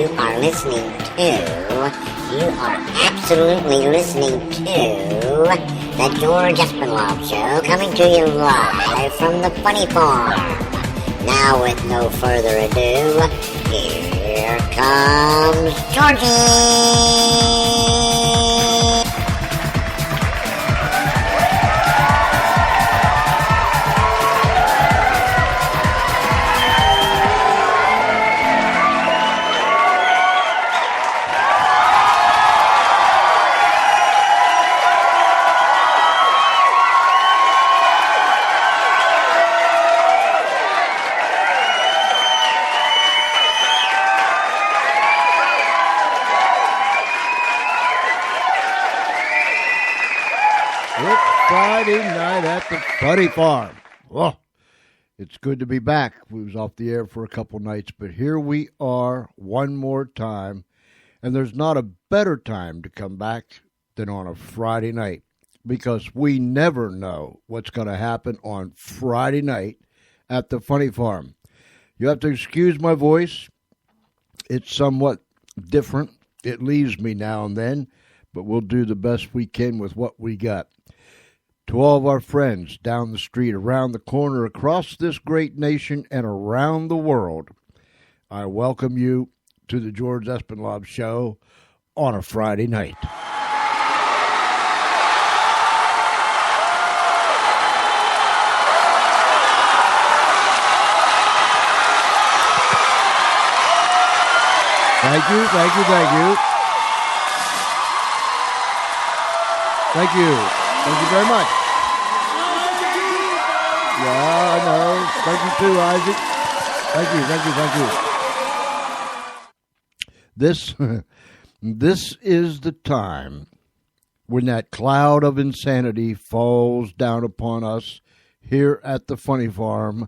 you are listening to, you are absolutely listening to the George Espinlove Show, coming to you live from the Funny Farm. Now, with no further ado, here comes Georgie! Friday night at the Funny Farm. Oh, it's good to be back. We was off the air for a couple nights, but here we are one more time, and there's not a better time to come back than on a Friday night, because we never know what's going to happen on Friday night at the Funny Farm. You have to excuse my voice. It's somewhat different. It leaves me now and then, but we'll do the best we can with what we got. To all of our friends down the street, around the corner, across this great nation, and around the world, I welcome you to the George Espinlove Show on a Friday night. Thank you, thank you, thank you. Thank you. Thank you very much. Yeah, I know. Thank you too, Isaac. Thank you. This is the time when that cloud of insanity falls down upon us here at the Funny Farm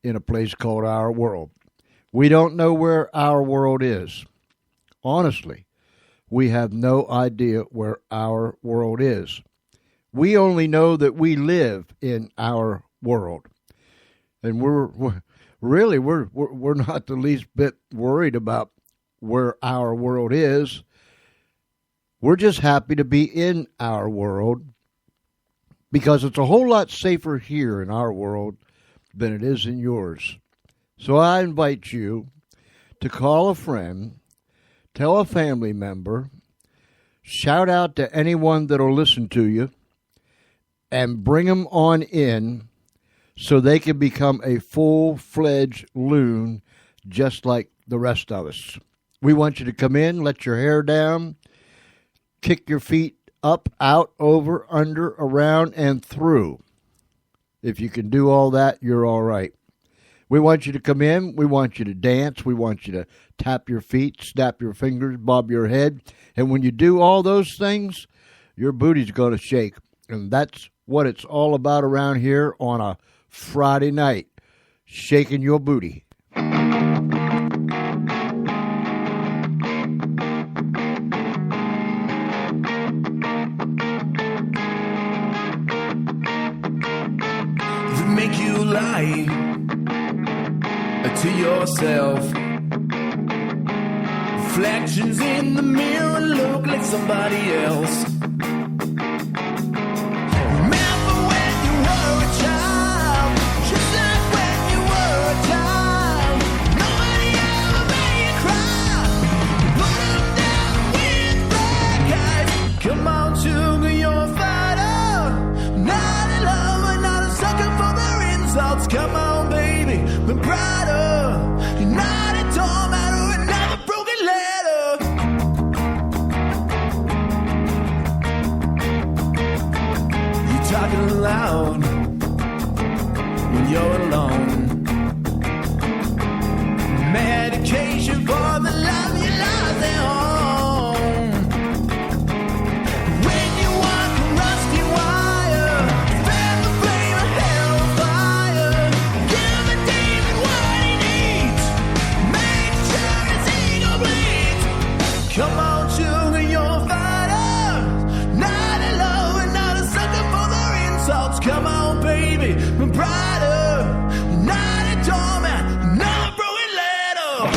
in a place called our world. We don't know where our world is. Honestly, we have no idea where our world is. We only know that we live in our world, and we're not the least bit worried about where our world is. We're just happy to be in our world, because it's a whole lot safer here in our world than it is in yours. So I invite you to call a friend, tell a family member, shout out to anyone that'll listen to you, and bring them on in so they can become a full-fledged loon just like the rest of us. We want you to come in, let your hair down, kick your feet up, out, over, under, around, and through. If you can do all that, you're all right. We want you to come in. We want you to dance. We want you to tap your feet, snap your fingers, bob your head. And when you do all those things, your booty's going to shake. And that's what it's all about around here on a Friday night, shaking your booty. Make you lie to yourself. Reflections in the mirror look like somebody else. Come on, baby, be brighter. You're not a doormat or another broken letter. You're talking loud when you're alone. Medication for the love you lost at home. When you walk a rusty wire, fan the flame of hellfire. Give the demon what he needs. Make sure his ego bleeds. Come on, sugar, you're a fighter. Not a lover, not a sucker for their insults. Come on, baby, be brighter. Not a doormat, not a broken letter.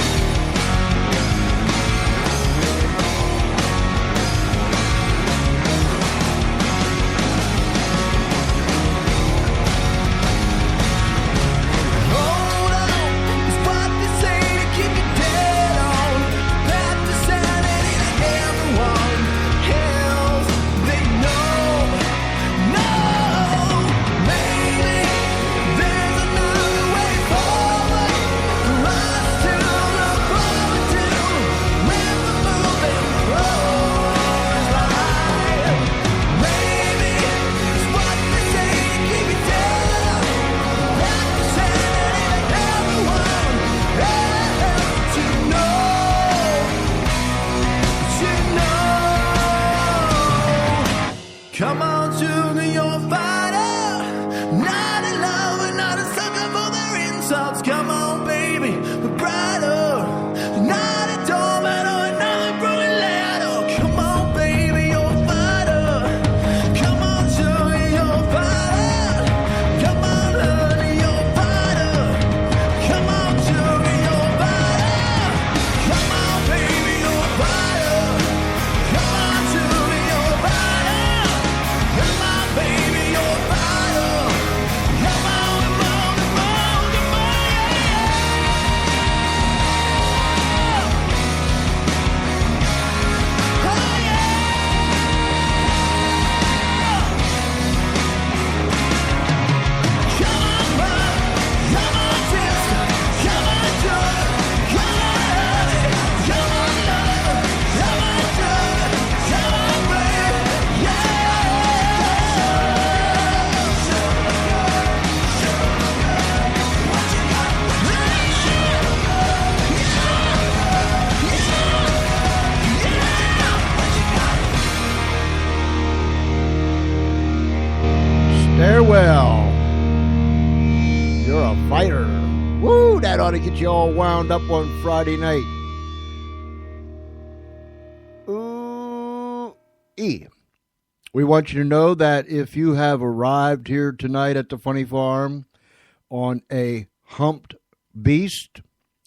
sugar, you're a fighter. Not a lover, not a sucker for their insults. Come on, baby, but brighter. Not a doormat or another broken ladder. Come on, baby, you're a fighter. Come on, sugar, you're a fighter. Come on, honey, you're a fighter. Come on, sugar, you're a fighter. Come on, baby, you're a fighter. Come on, sugar, you're a fighter. Come on, baby, you're a fighter. Come on, come on, come on, come on, oh yeah. Come on, love, come on, sister, come on, joy, come on, honey, come on, love, come on, joy, come on, baby, Stairwell. You're a fighter. Woo, that ought to get you all wound up on Friday night. Ooh, We want you to know that if you have arrived here tonight at the Funny Farm on a humped beast,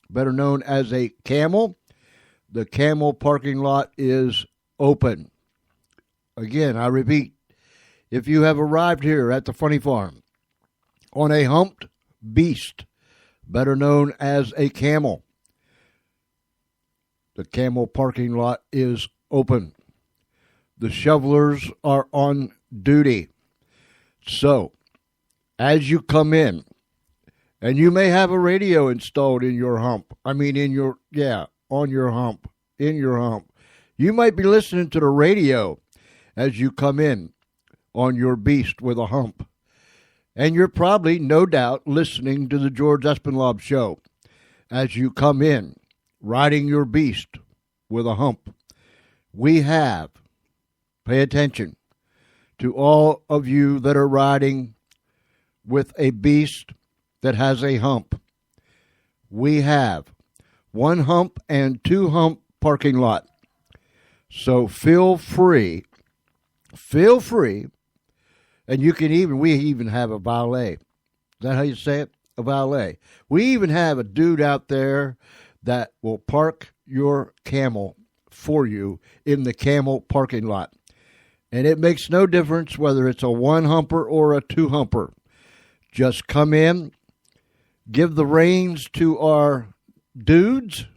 better known as a camel, the camel parking lot is open. Again, I repeat, if you have arrived here at the Funny Farm on a humped beast, better known as a camel, the camel parking lot is open. The shovelers are on duty. So, as you come in, and you may have a radio installed in your hump. On your hump, in your hump. You might be listening to the radio as you come in on your beast with a hump. And you're probably, no doubt, listening to the George Espinlaub Show as you come in, riding your beast with a hump. We have, pay attention to all of you that are riding with a beast that has a hump. We have one hump and two hump parking lot. So feel free, and we even have a valet. Is that how you say it? A valet. We even have a dude out there that will park your camel for you in the camel parking lot. And it makes no difference whether it's a one humper or a two humper. Just come in, give the reins to our dudes,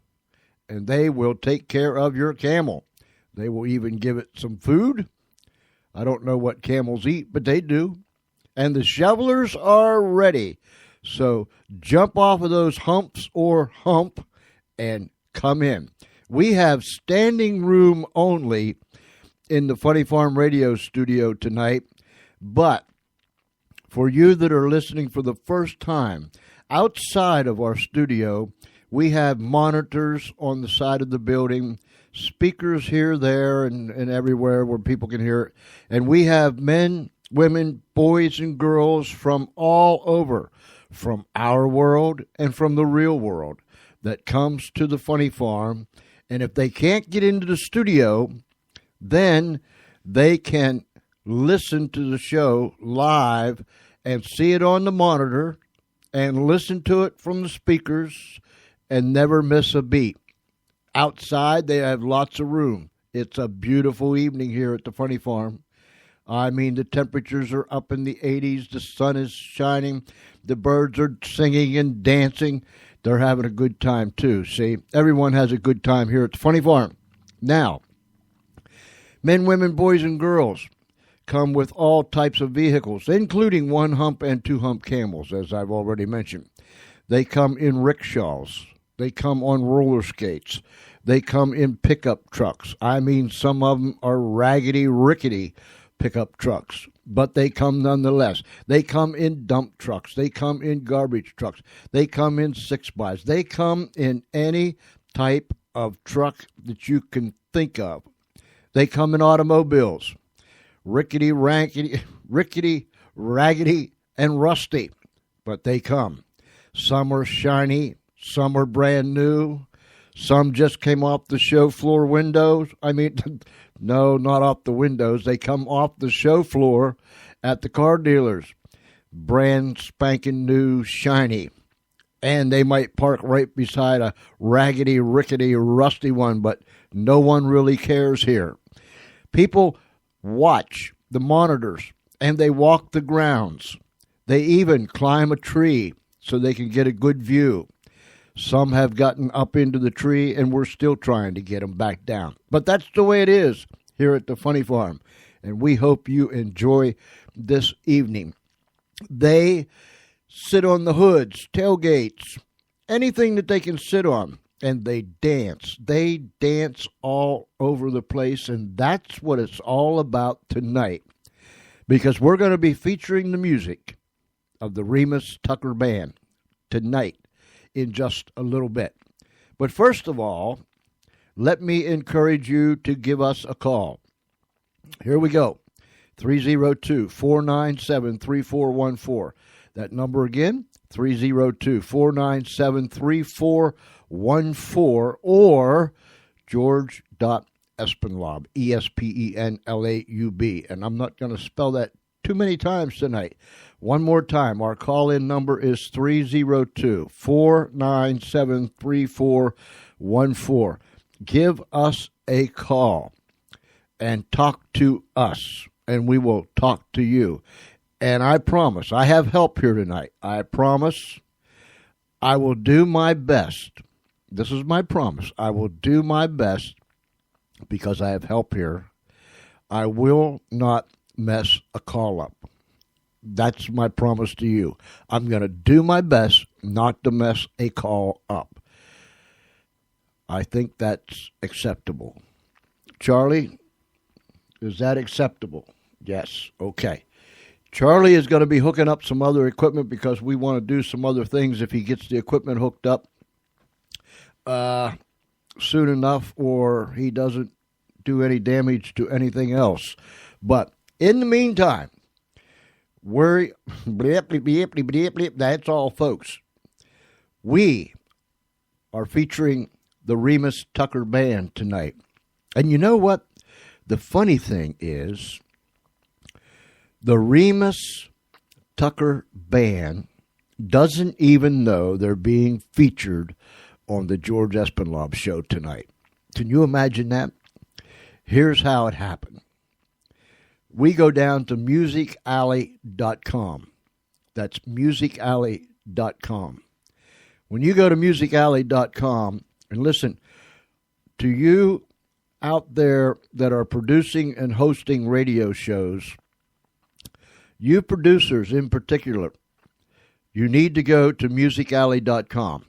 and they will take care of your camel. They will even give it some food. I don't know what camels eat, but they do. And the shovelers are ready. So jump off of those humps or hump and come in. We have standing room only in the Funny Farm Radio studio tonight. But for you that are listening for the first time, outside of our studio, we have monitors on the side of the building, speakers here, there, and everywhere where people can hear it. And we have men, women, boys, and girls from all over, from our world and from the real world, that comes to the Funny Farm. And if they can't get into the studio, then they can listen to the show live and see it on the monitor and listen to it from the speakers and never miss a beat. Outside, they have lots of room. It's a beautiful evening here at the Funny Farm. I mean, the temperatures are up in the 80s. The sun is shining. The birds are singing and dancing. They're having a good time, too. See, everyone has a good time here at the Funny Farm. Now, men, women, boys, and girls come with all types of vehicles, including one hump and two hump camels, as I've already mentioned. They come in rickshaws. They come on roller skates. They come in pickup trucks. I mean, some of them are raggedy, rickety pickup trucks, but they come nonetheless. They come in dump trucks. They come in garbage trucks. They come in 6x. They come in any type of truck that you can think of. They come in automobiles. rickety, raggedy, and rusty, but they come. Some are shiny, some are brand new, some just came off the show floor windows. I mean, no, not off the windows. They come off the show floor at the car dealers. Brand spanking new, shiny. And they might park right beside a raggedy, rickety, rusty one, but no one really cares here. People watch the monitors, and they walk the grounds. They even climb a tree so they can get a good view. Some have gotten up into the tree, and we're still trying to get them back down. But that's the way it is here at the Funny Farm, and we hope you enjoy this evening. They sit on the hoods, tailgates, anything that they can sit on, and they dance. They dance all over the place, and that's what it's all about tonight, because we're going to be featuring the music of the Remus Tucker Band tonight in just a little bit. But first of all, let me encourage you to give us a call. Here we go, 302-497-3414. That number again, 302-497-3414, or George.Espenlaub, Espenlaub. And I'm not going to spell that too many times tonight. One more time, our call-in number is 302-497-3414. Give us a call and talk to us, and we will talk to you. And I promise, I have help here tonight. I promise I will do my best. This is my promise. I will do my best because I have help here. I will not mess a call up. That's my promise to you. I'm going to do my best not to mess a call up. I think that's acceptable. Charlie, is that acceptable? Yes. Okay. Charlie is going to be hooking up some other equipment because we want to do some other things if he gets the equipment hooked up soon enough, or he doesn't do any damage to anything else. But in the meantime, that's all, folks. We are featuring the Remus Tucker Band tonight. And you know what? The funny thing is, the Remus Tucker Band doesn't even know they're being featured on the George Espenlaub show tonight. Can you imagine that? Here's how it happened. We go down to musicalley.com. That's musicalley.com. When you go to musicalley.com, and listen, to you out there that are producing and hosting radio shows, you producers in particular, you need to go to musicalley.com.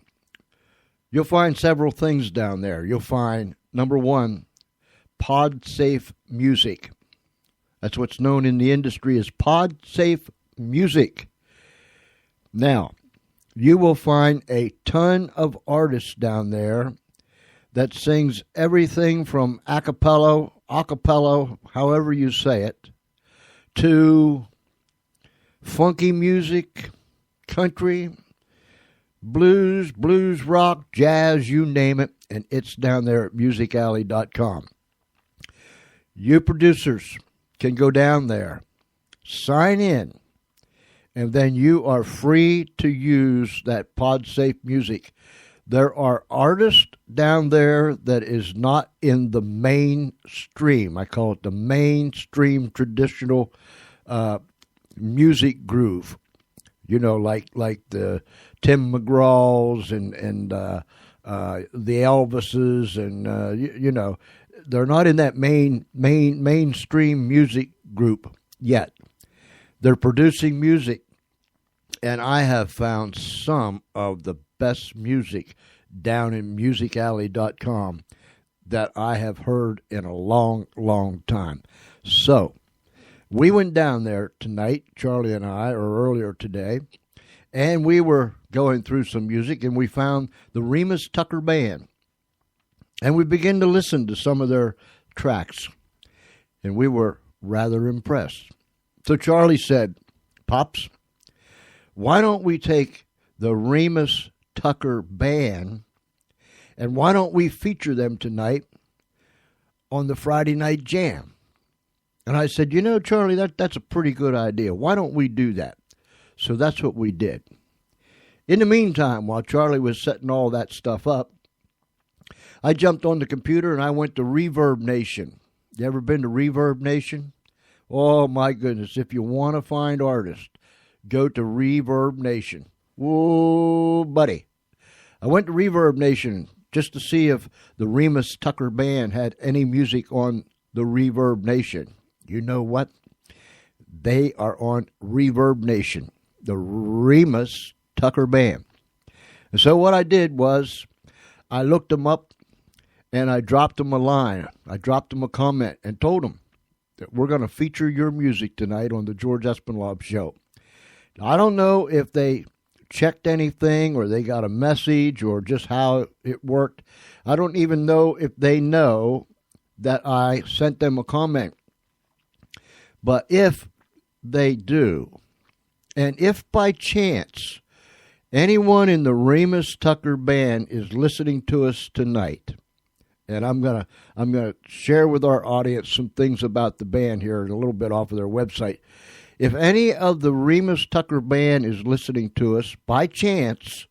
You'll find several things down there. You'll find, number one, PodSafe Music. That's what's known in the industry as PodSafe Music. Now, you will find a ton of artists down there that sings everything from acapella, however you say it, to funky music, country, blues rock, jazz, you name it, and it's down there at musicalley.com. You producers can go down there, sign in, and then you are free to use that PodSafe music. There are artists down there that is not in the mainstream. I call it the mainstream traditional music groove. You know, like the Tim McGraw's and the Elvises, and you know, they're not in that mainstream music group yet. They're producing music, and I have found some of the best music down in musicalley.com that I have heard in a long time. So we went down there tonight, Charlie and I, or earlier today, and we were going through some music, and we found the Remus Tucker Band. And we began to listen to some of their tracks. And we were rather impressed. So Charlie said, Pops, why don't we take the Remus Tucker Band and why don't we feature them tonight on the Friday Night Jam? And I said, you know, Charlie, that's a pretty good idea. Why don't we do that? So that's what we did. In the meantime, while Charlie was setting all that stuff up, I jumped on the computer and I went to Reverb Nation. You ever been to Reverb Nation? Oh, my goodness. If you want to find artists, go to Reverb Nation. Whoa, buddy. I went to Reverb Nation just to see if the Remus Tucker Band had any music on the Reverb Nation. You know what? They are on Reverb Nation, the Remus Tucker Band. And so what I did was I looked them up and I dropped them a line. I dropped them a comment and told them that we're going to feature your music tonight on the George Espinlaub Show. I don't know if they checked anything or they got a message or just how it worked. I don't even know if they know that I sent them a comment. But if they do, and if by chance anyone in the Remus Tucker Band is listening to us tonight, and I'm gonna share with our audience some things about the band here and a little bit off of their website. If any of the Remus Tucker Band is listening to us by chance,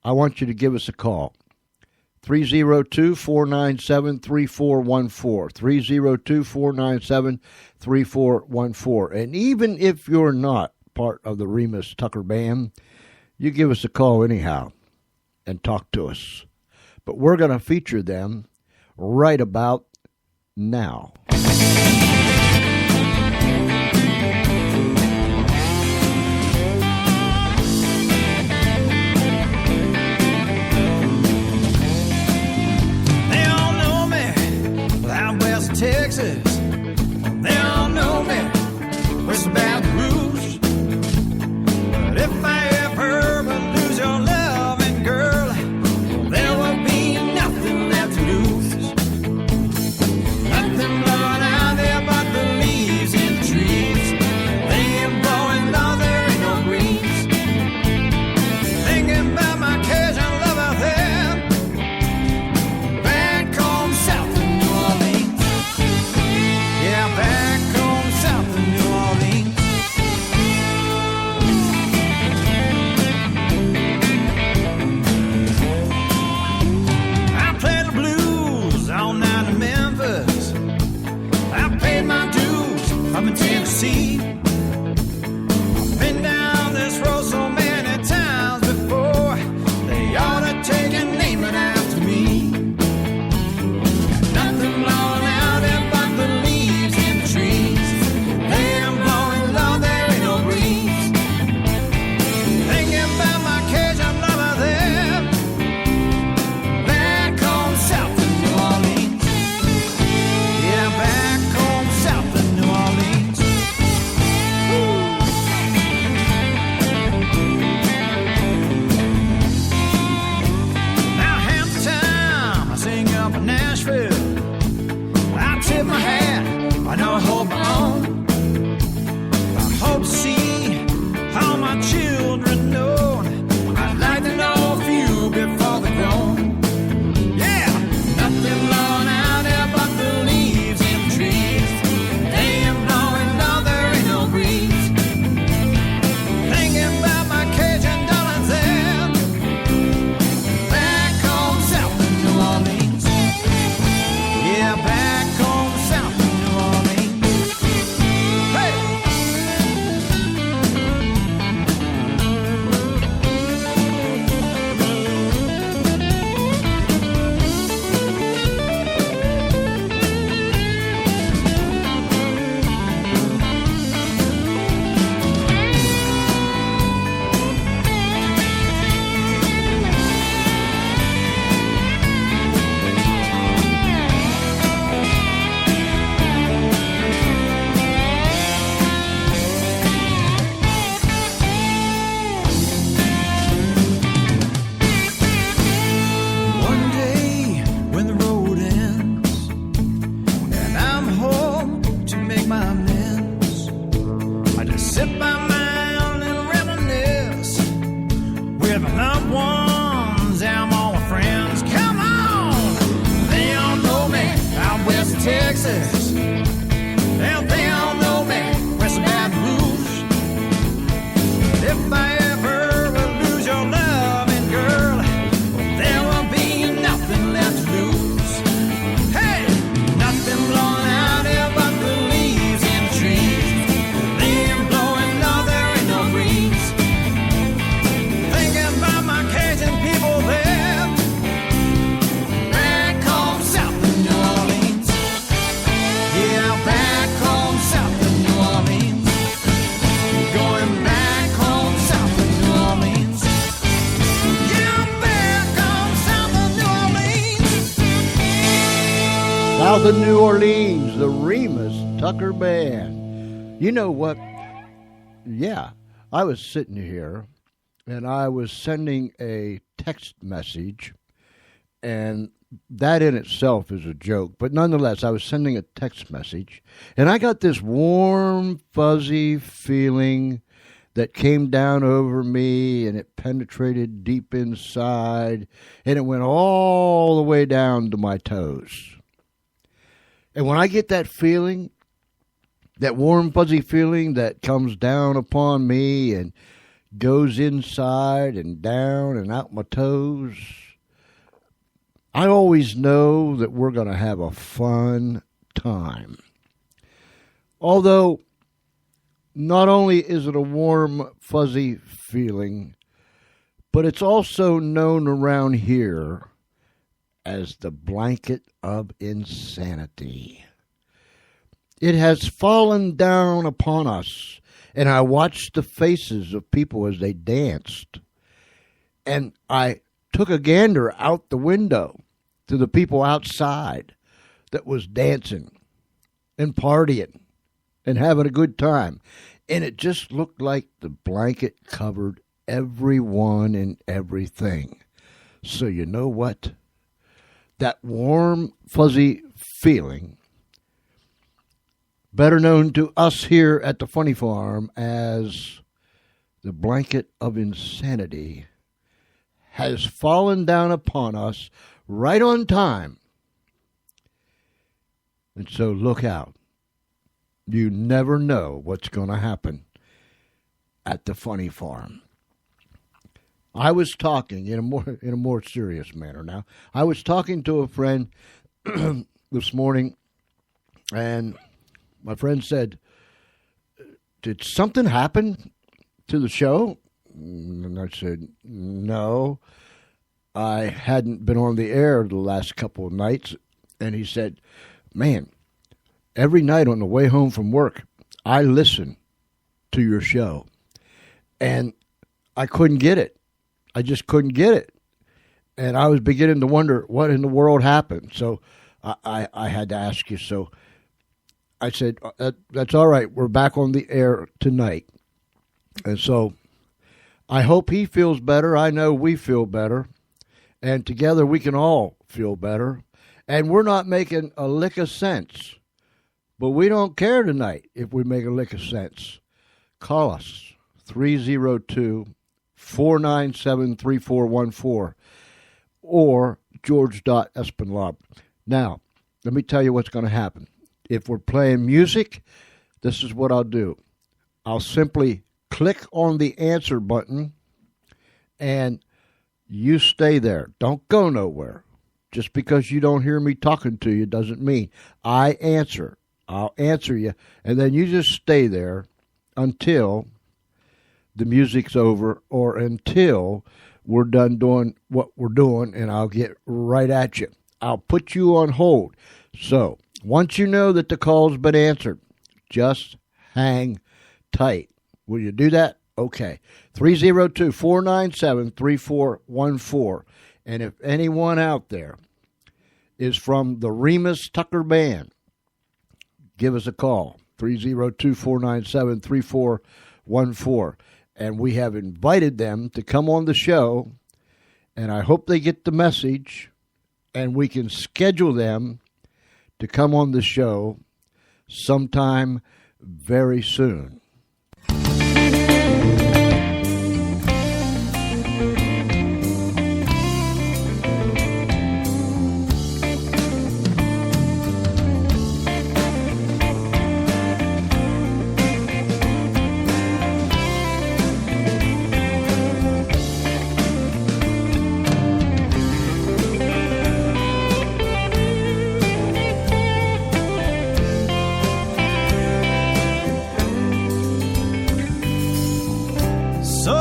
I want you to give us a call. 302-497-3414. 302-497-3414. And even if you're not part of the Remus Tucker Band, you give us a call anyhow and talk to us. But we're going to feature them right about now. Texas, they all know me, where's about the rules. But if I ever lose your loving girl, there will be nothing left to lose. Nothing but Sit by mine and reminisce with my loved ones and all my friends. Come on, they all know me out west of Texas, and they all know me west of Baton Rouge. If I ever will lose your loving, girl, there will be nothing left to lose. Hey, nothing blowing out here but the leaves in the trees. They ain't blowing, no, there ain't no breeze. Thinking about my Cajun people there, back home south of New Orleans. Yeah, back home south of New Orleans. Going back home south of New Orleans. Yeah, back home south of New Orleans. South of New Orleans, the Remus Tucker Band. You know what? Yeah, I was sitting here and I was sending a text message, and that in itself is a joke, but nonetheless, I was sending a text message, and I got this warm, fuzzy feeling that came down over me, and it penetrated deep inside, and it went all the way down to my toes. And when I get that feeling, that warm, fuzzy feeling that comes down upon me and goes inside and down and out my toes, I always know that we're going to have a fun time. Although, not only is it a warm, fuzzy feeling, but it's also known around here as the blanket of insanity. It has fallen down upon us, and I watched the faces of people as they danced, and I took a gander out the window to the people outside that was dancing and partying and having a good time, and it just looked like the blanket covered everyone and everything. So you know what? That warm, fuzzy feeling, better known to us here at the Funny Farm as the blanket of insanity, has fallen down upon us right on time. And so look out. You never know what's going to happen at the Funny Farm. I was talking in a more serious manner now. I was talking to a friend this morning, and my friend said, "Did something happen to the show?" And I said, "No, I hadn't been on the air the last couple of nights." And he said, "Man, every night on the way home from work, I listen to your show, and I couldn't get it. I just couldn't get it. And I was beginning to wonder what in the world happened. So I had to ask you." So I said, "That's all right. We're back on the air tonight." And so I hope he feels better. I know we feel better. And together we can all feel better. And we're not making a lick of sense. But we don't care tonight if we make a lick of sense. Call us, 302-497-3414 or george.espinlab. Now, let me tell you what's going to happen. If we're playing music, this is what I'll do. I'll simply click on the answer button, and you stay there. Don't go nowhere. Just because you don't hear me talking to you doesn't mean I answer. I'll answer you, and then you just stay there until the music's over or until we're done doing what we're doing, and I'll get right at you. I'll put you on hold. So once you know that the call's been answered, just hang tight. Will you do that? Okay. 302-497-3414. And if anyone out there is from the Remus Tucker Band, give us a call, 302-497-3414. And we have invited them to come on the show, and I hope they get the message, and we can schedule them to come on the show sometime very soon.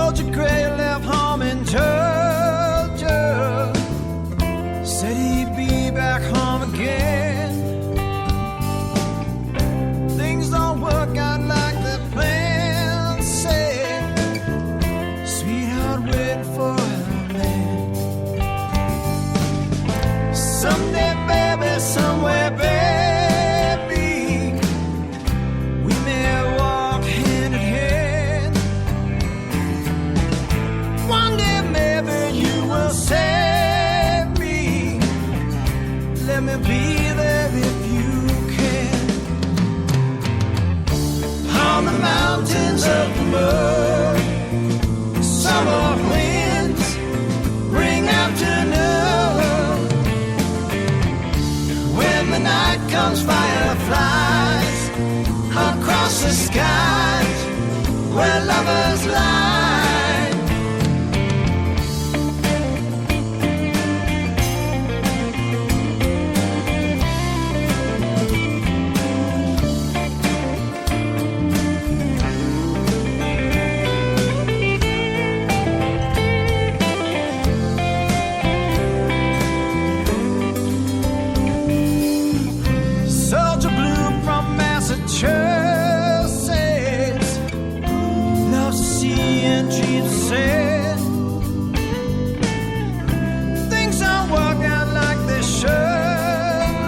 Soldier Gray left home in Georgia. Said he'd be back home again. Things don't work out like the plan said. Sweetheart, wait for a man. Someday, baby, somewhere, baby, we may walk hand in hand. One day, maybe you will save me. Let me be there if you can. On the mountains of the mud, summer winds bring afternoon. When the night comes, fireflies across the skies where lovers lie. Soldier blue from Massachusetts loves to see and treat sad. Things don't work out like they should,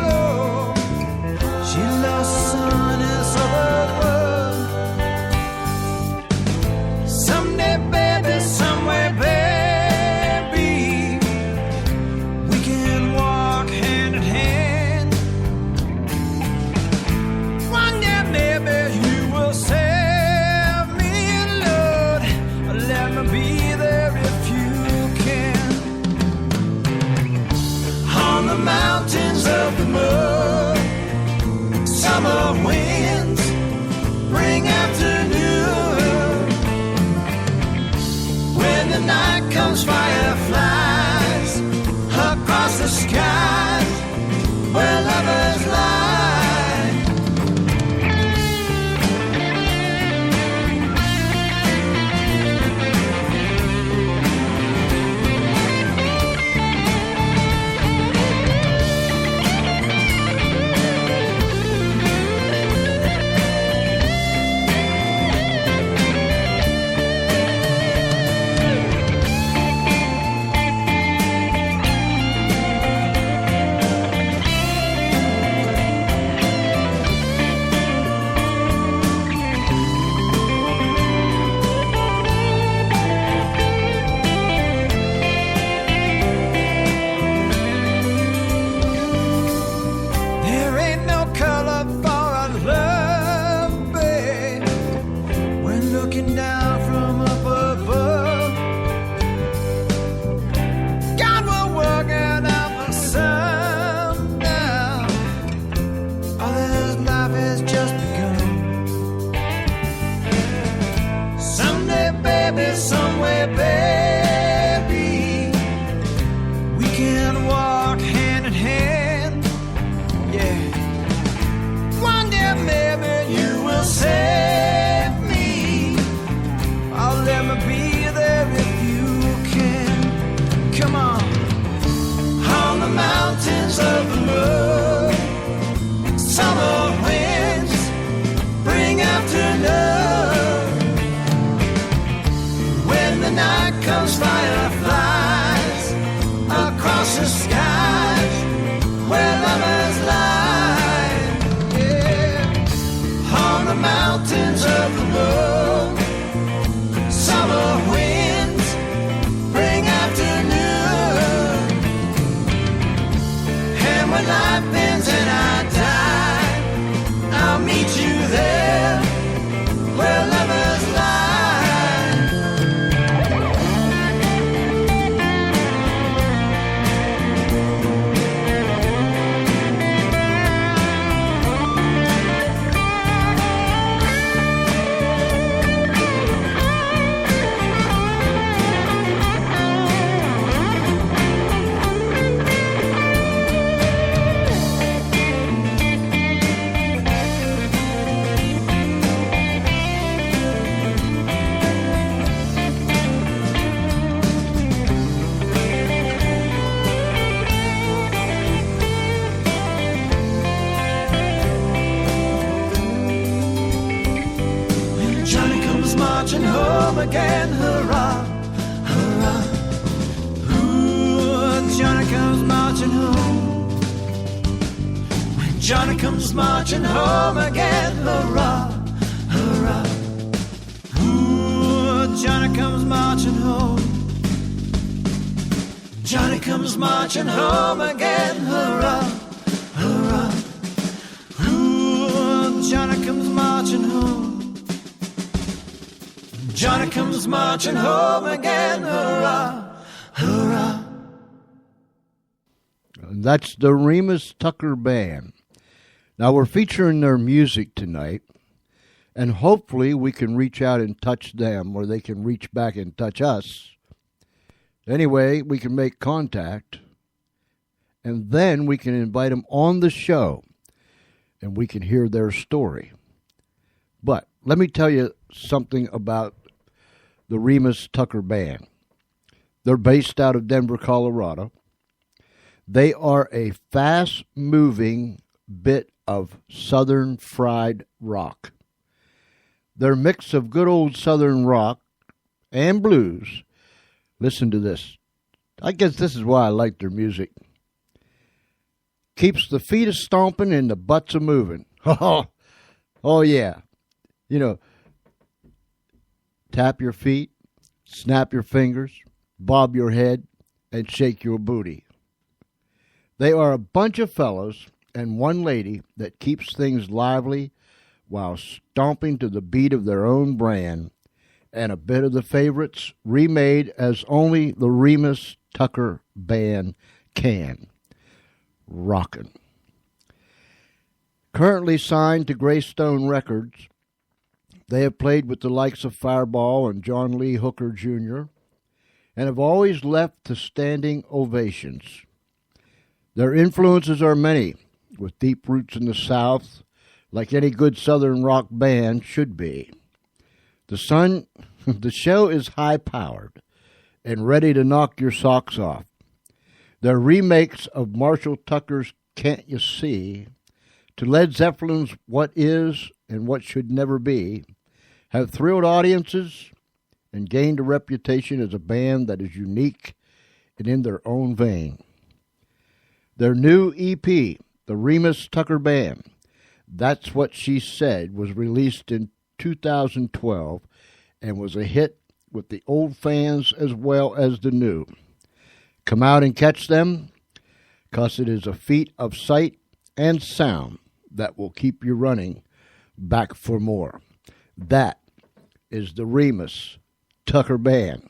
Lord. She lost her son in suburban. Someday, baby, somewhere, baby, we can walk hand in hand. One day, maybe you will save me, Lord. Let me be there if you can. On the mountains of the mud, summer winds bring afternoon. When the night comes, fireflies across the skies where lovers lie. There ain't no color for a love, babe, when looking down from up above. God will work it out for some now. All this life has just begun. Someday, baby, somewhere, baby, we can walk hand in hand. Yeah. One day, maybe you will save me. I'll let me be there if you can. Come on. On the mountains of the mud, summer winds bring afternoon. When the night comes, fireflies across the home again. Hurrah, hurrah. Ooh, Johnny comes marching home. When Johnny comes marching home again. Hurrah, hurrah. Ooh, Johnny comes marching home. Johnny comes marching home again. Hurrah, hurrah. Ooh, Johnny comes marching home. Johnny comes marching home again. Hurrah, hurrah. That's the Remus Tucker Band. Now we're featuring their music tonight, and hopefully we can reach out and touch them, or they can reach back and touch us. Anyway, we can make contact, and then we can invite them on the show, and we can hear their story. But let me tell you something about the Remus Tucker Band. They're based out of Denver, Colorado. They are a fast-moving bit of Southern fried rock. Their mix of good old Southern rock and blues. Listen to this. I guess this is why I like their music. Keeps the feet a-stomping and the butts a-moving. Oh, yeah. You know, tap your feet, snap your fingers, bob your head, and shake your booty. They are a bunch of fellows and one lady that keeps things lively while stomping to the beat of their own brand, and a bit of the favorites remade as only the Remus Tucker Band can. Rockin'. Currently signed to Greystone Records, they have played with the likes of Fireball and John Lee Hooker Jr., and have always left to standing ovations. Their influences are many, with deep roots in the South, like any good Southern rock band should be. The show is high-powered and ready to knock your socks off. Their remakes of Marshall Tucker's Can't You See to Led Zeppelin's What Is and What Should Never Be have thrilled audiences and gained a reputation as a band that is unique and in their own vein. Their new EP, the Remus Tucker Band, That's What She Said, was released in 2012 and was a hit with the old fans as well as the new. Come out and catch them, 'cause it is a feat of sight and sound that will keep you running back for more. That is the Remus Tucker Band.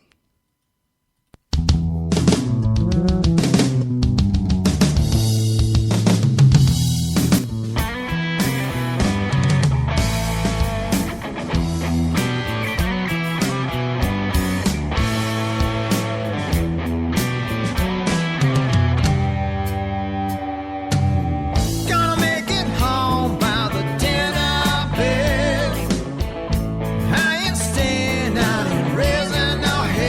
Gonna make it home by the dinner bell. I ain't staying out and raising no hell.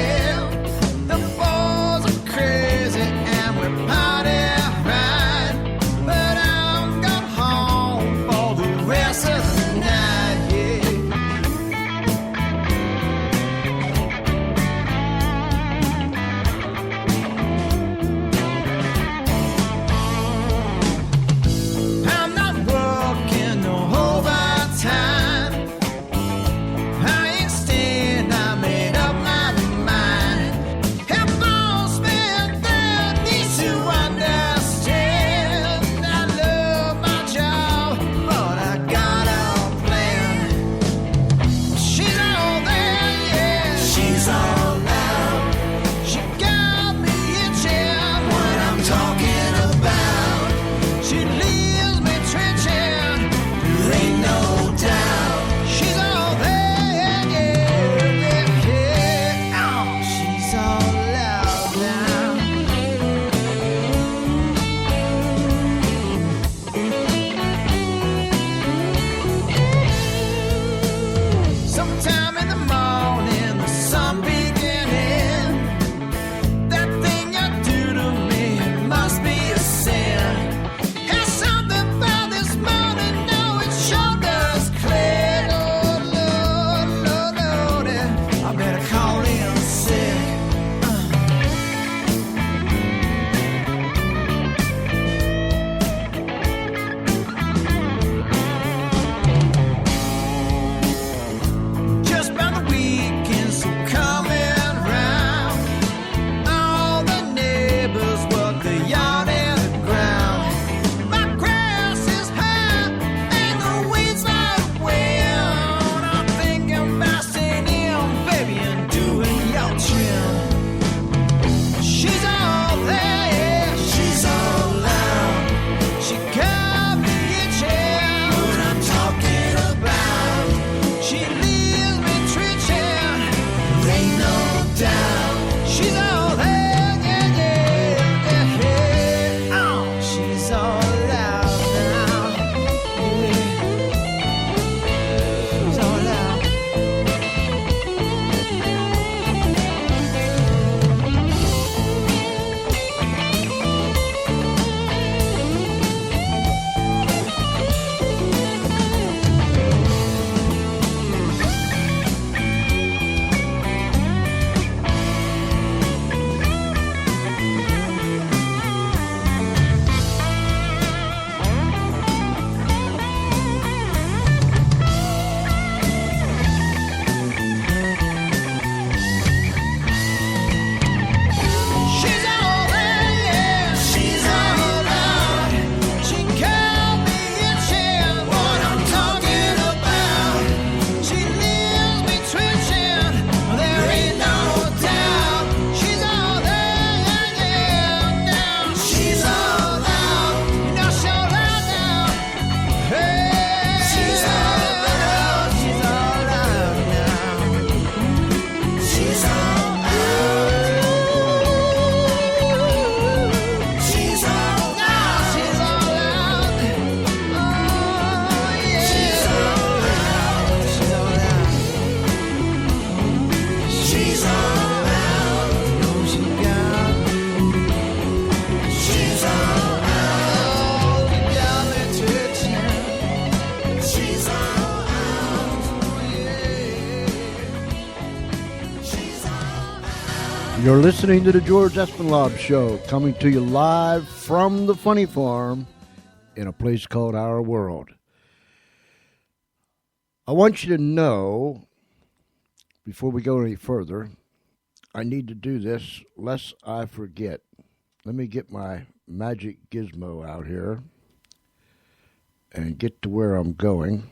You're listening to the George Espinlab Show, coming to you live from the Funny Farm in a place called Our World. I want you to know, before we go any further, I need to do this lest I forget. Let me get my magic gizmo out here and get to where I'm going.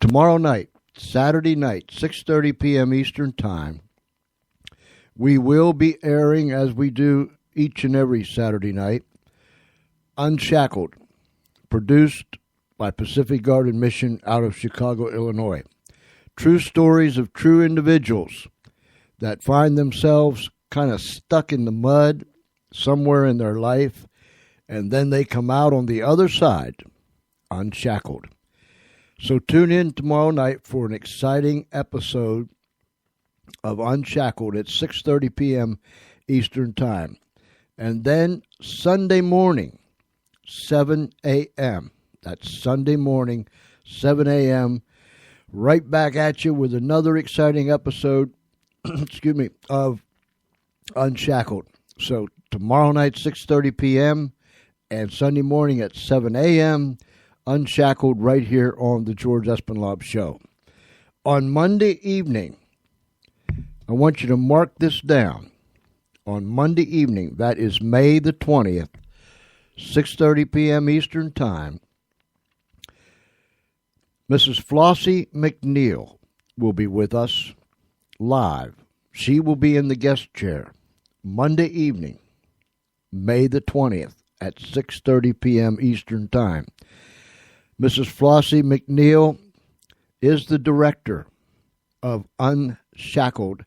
Tomorrow night, Saturday night, 6:30 p.m. Eastern Time, we will be airing, as we do each and every Saturday night, Unshackled, produced by Pacific Garden Mission out of Chicago, Illinois. True stories of true individuals that find themselves kind of stuck in the mud somewhere in their life, and then they come out on the other side, unshackled. So tune in tomorrow night for an exciting episode of Unshackled at 6:30 p.m. Eastern Time. And then Sunday morning, 7 a.m. That's Sunday morning, 7 a.m. Right back at you with another exciting episode, of Unshackled. So tomorrow night, 6:30 p.m. and Sunday morning at 7 a.m., Unshackled right here on the George Espinlab Show. On Monday evening, I want you to mark this down. On Monday evening, that is May the 20th, 6:30 p.m. Eastern Time, Mrs. Flossie McNeil will be with us live. She will be in the guest chair Monday evening, May the 20th at 6:30 p.m. Eastern Time. Mrs. Flossie McNeil is the director of Unshackled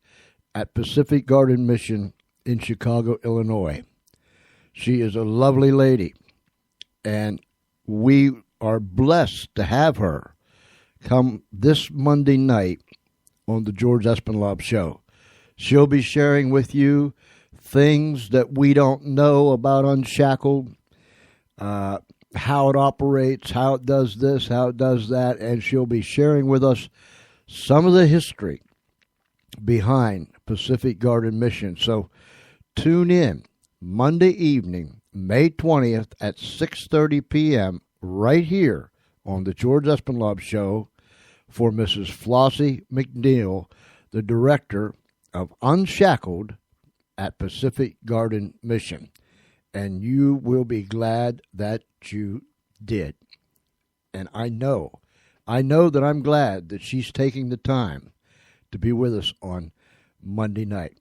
at Pacific Garden Mission in Chicago, Illinois. She is a lovely lady, and we are blessed to have her come this Monday night on the George Espinlab Show. She'll be sharing with you things that we don't know about Unshackled, how it operates, how it does this, how it does that, and she'll be sharing with us some of the history behind Pacific Garden Mission. So tune in Monday evening, May 20th at 6:30 p.m. right here on the George Espinlab Show for Mrs. Flossie McNeil, the director of Unshackled at Pacific Garden Mission. And you will be glad that you did. And I know that I'm glad that she's taking the time to be with us on Monday night.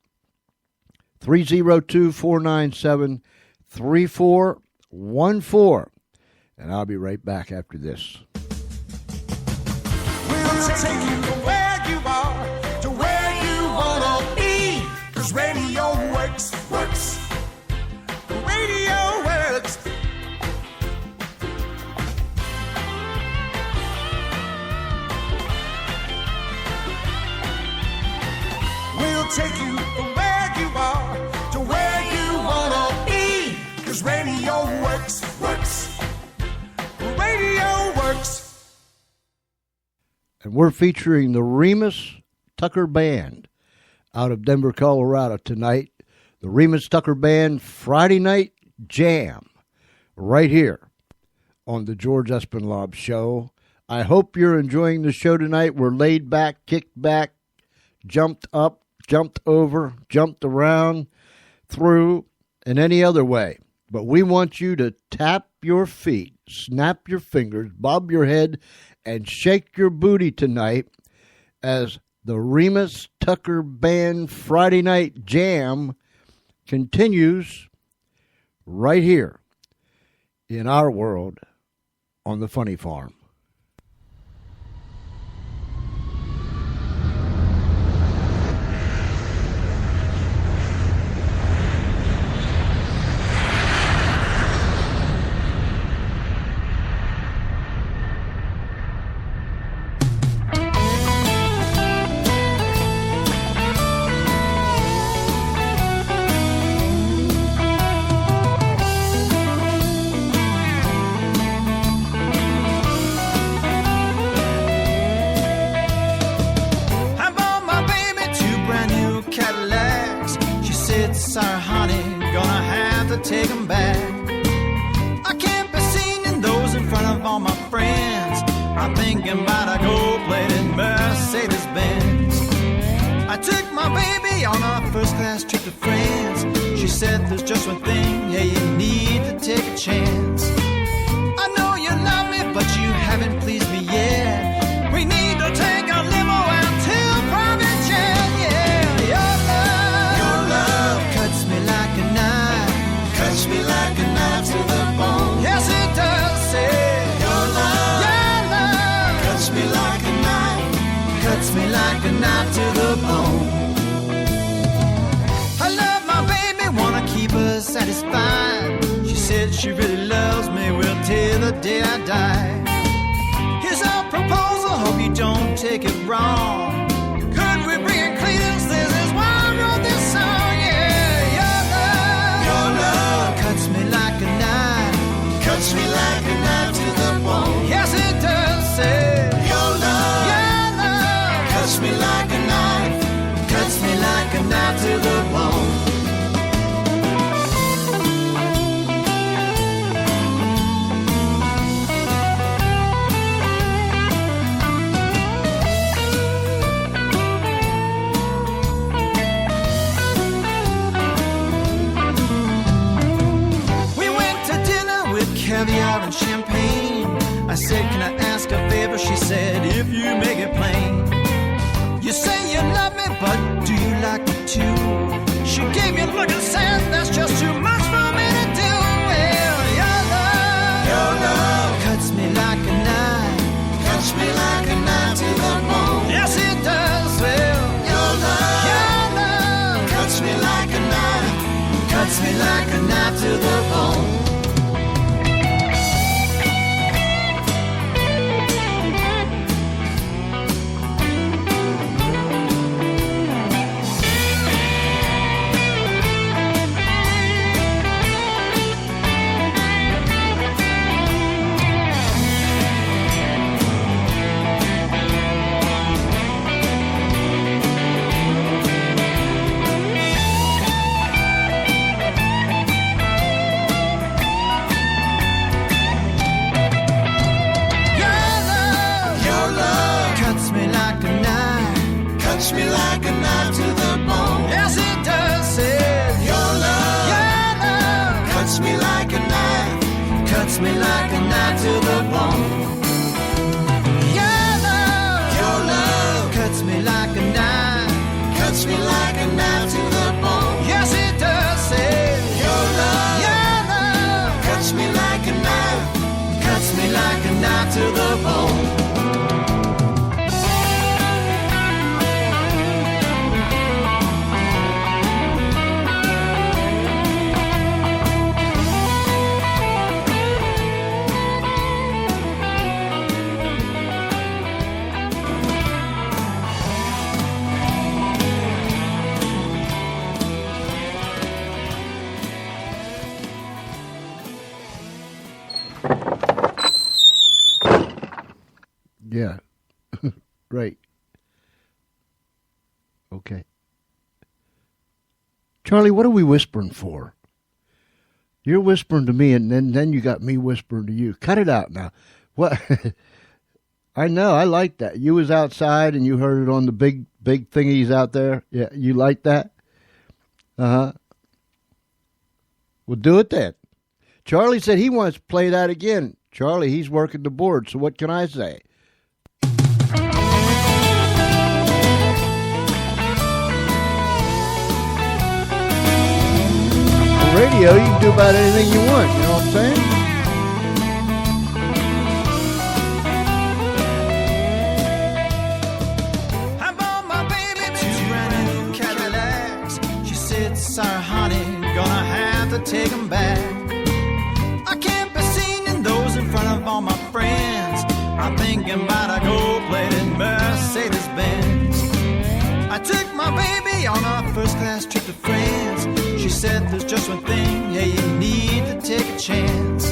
302-497-3414. And I'll be right back after this. We'll take you to where you are, to where you wanna be. 'Cause radio works. The radio works. We'll take you from where you are to where you wanna be. 'Cause radio works. Radio works. And we're featuring the Remus Tucker Band out of Denver, Colorado tonight. The Remus Tucker Band Friday Night Jam right here on the George Espinlab Show. I hope you're enjoying the show tonight. We're laid back, kicked back, jumped up, jumped over, jumped around, through, and any other way. But we want you to tap your feet, snap your fingers, bob your head, and shake your booty tonight as the Remus Tucker Band Friday Night Jam continues right here in our world on the Funny Farm. take 'em back. I can't be seen in those in front of all my friends. I'm thinking about a gold-plated Mercedes-Benz. I took my baby on our first-class trip to France. She said there's just one thing, yeah, you need to take a chance. I know you love me, but you haven't pleased me yet. We need to take a limo out to private jet, yeah. Your love cuts me like a knife, cuts me like a knife to the bone. Yes, it does, say. Your love cuts me like a knife, cuts me like a knife to the bone. I love my baby, wanna keep her satisfied. She said she really loves me, well, till the day I die. Here's our proposal, hope you don't take it wrong. Could we bring in Cletus? This is why I wrote this song, yeah. Your love cuts me like a knife, cuts me like a knife to the bone. Yes, it does, say. Your love cuts me like a knife, cuts me like a knife to the bone. Caviar and champagne. I said, can I ask a favor? She said, if you make it plain. You say you love me, but do you like me too? She gave me a look and said, that's just too much for me to do. Well, your love cuts me like a knife, cuts me like a knife to the bone. Yes, it does. Well, your love cuts me like a knife, cuts me like a knife to the bone. Cuts me like a knife to the bone. Yes, it does, say. Your love cuts me like a knife, cuts me like a knife to the bone. Your love cuts me like a knife, cuts me like a knife to the bone. Yes, it does, say. Your love cuts me like a knife, cuts me like a knife to the bone. Yeah. Right. Okay. Charlie, what are we whispering for? You're whispering to me, and then you got me whispering to you. Cut it out now. What? I know. I like that. You was outside, and you heard it on the big thingies out there. Yeah, you like that? Uh-huh. Well, do it then. Charlie said he wants to play that again. Charlie, he's working the board, so what can I say? Radio, you can do about anything you want, you know what I'm saying? I bought my baby 2 brand new Cadillacs. She said, sorry honey, gonna have to take 'em back. I can't be seen in those in front of all my friends. I'm thinking about a gold-plated Mercedes-Benz. I took my baby on our first-class trip to France. She said there's just one thing, yeah, you need to take a chance.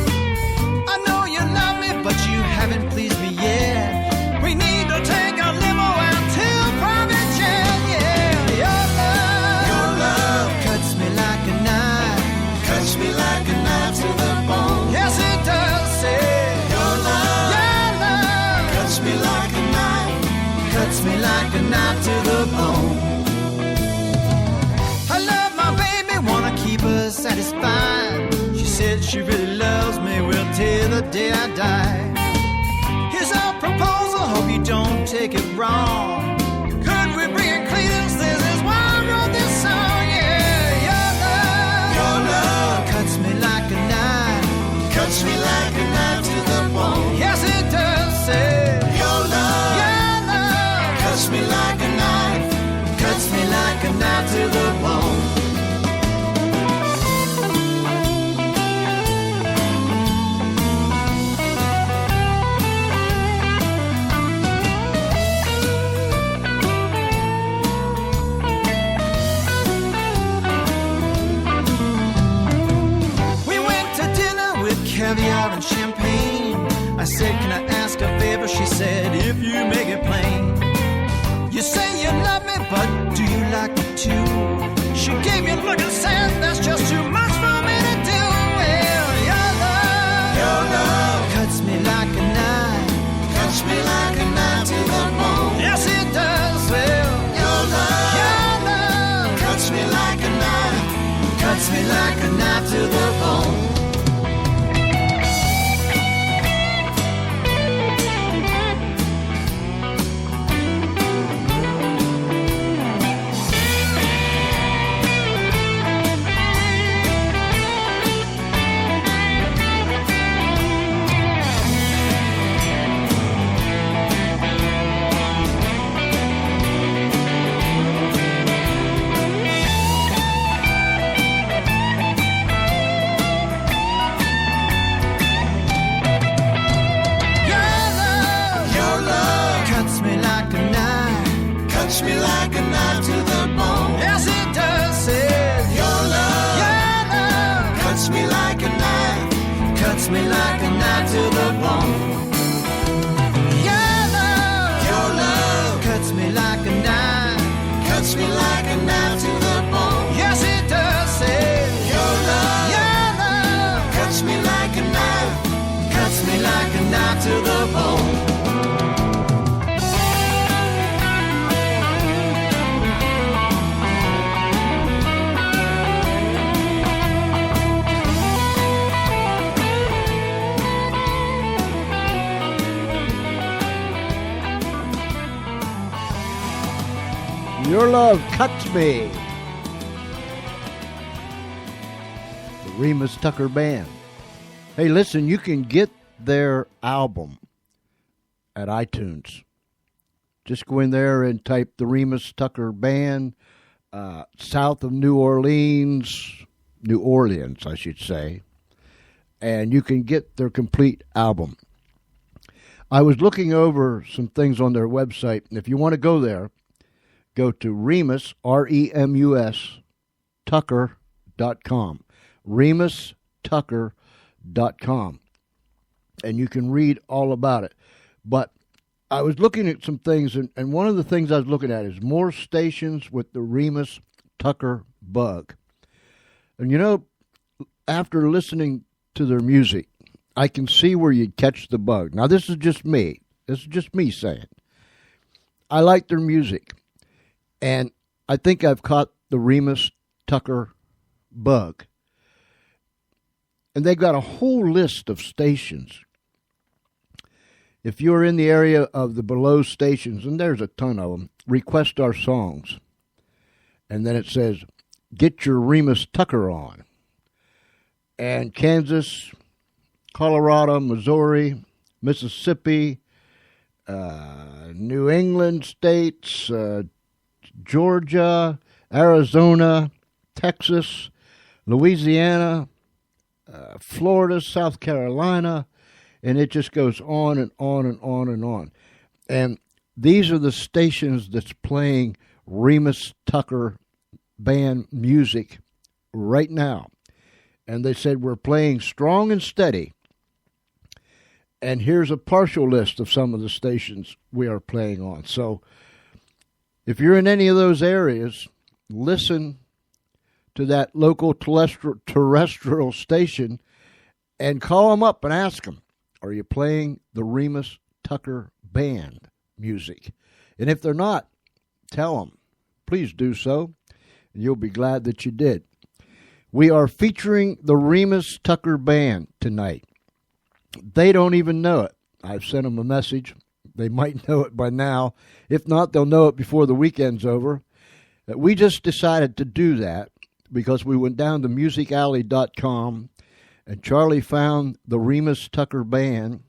I know you love me, but you haven't pleased me yet. We need to take a limo out to private jet, yeah. Your love cuts me like a knife, cuts me like day I die. Here's our proposal, hope you don't take it wrong. Could we bring it clean? This is why I wrote this song, yeah. Your love cuts me like a knife. Cuts me like a knife to the bone. Yes, it does, say. Your love cuts me like a knife. Cuts me like a knife to the bone. Caviar and champagne. I said, can I ask a favor? She said, if you make it plain. You say you love me, but do you like me too? She gave me a look and said, that's just too much for me to do. Well, your love cuts me like a knife. Cuts me like a knife to the bone. Yes, it does. Well, your love cuts me like a knife. Cuts me like a knife to the bone. Cuts me like a knife to the bone. Yes, it does, say. Your love cuts me like a knife. Cuts me like a knife to the bone. Your love cuts me like a knife. Cuts me like a knife to the bone. Yes, it does, say. Your love cuts me like a knife. Cuts me like a knife to the bone. Your Love Cuts Me. The Remus Tucker Band. Hey, listen, you can get their album at iTunes. Just go in there and type the Remus Tucker Band, south of New Orleans, I should say, and you can get their complete album. I was looking over some things on their website, and if you want to go there, go to Remus, R-E-M-U-S, Tucker.com. RemusTucker.com. And you can read all about it. But I was looking at some things, and one of the things I was looking at is more stations with the Remus Tucker bug. And you know, after listening to their music, I can see where you'd catch the bug. Now, this is just me. This is just me saying. I like their music. And I think I've caught the Remus Tucker bug. And they've got a whole list of stations. If you're in the area of the below stations, and there's a ton of them, request our songs. And then it says, get your Remus Tucker on. And Kansas, Colorado, Missouri, Mississippi, New England states, Georgia, Arizona, Texas, Louisiana, Florida, South Carolina, and it just goes on and on and on and on. And these are the stations that's playing Remus Tucker Band music right now. And they said, we're playing strong and steady. And here's a partial list of some of the stations we are playing on. So if you're in any of those areas, listen to that local terrestrial station and call them up and ask them, are you playing the Remus Tucker Band music? And if they're not, tell them. Please do so, and you'll be glad that you did. We are featuring the Remus Tucker Band tonight. They don't even know it. I've sent them a message. They might know it by now. If not, they'll know it before the weekend's over. We just decided to do that because we went down to musicalley.com and Charlie found the Remus Tucker Band.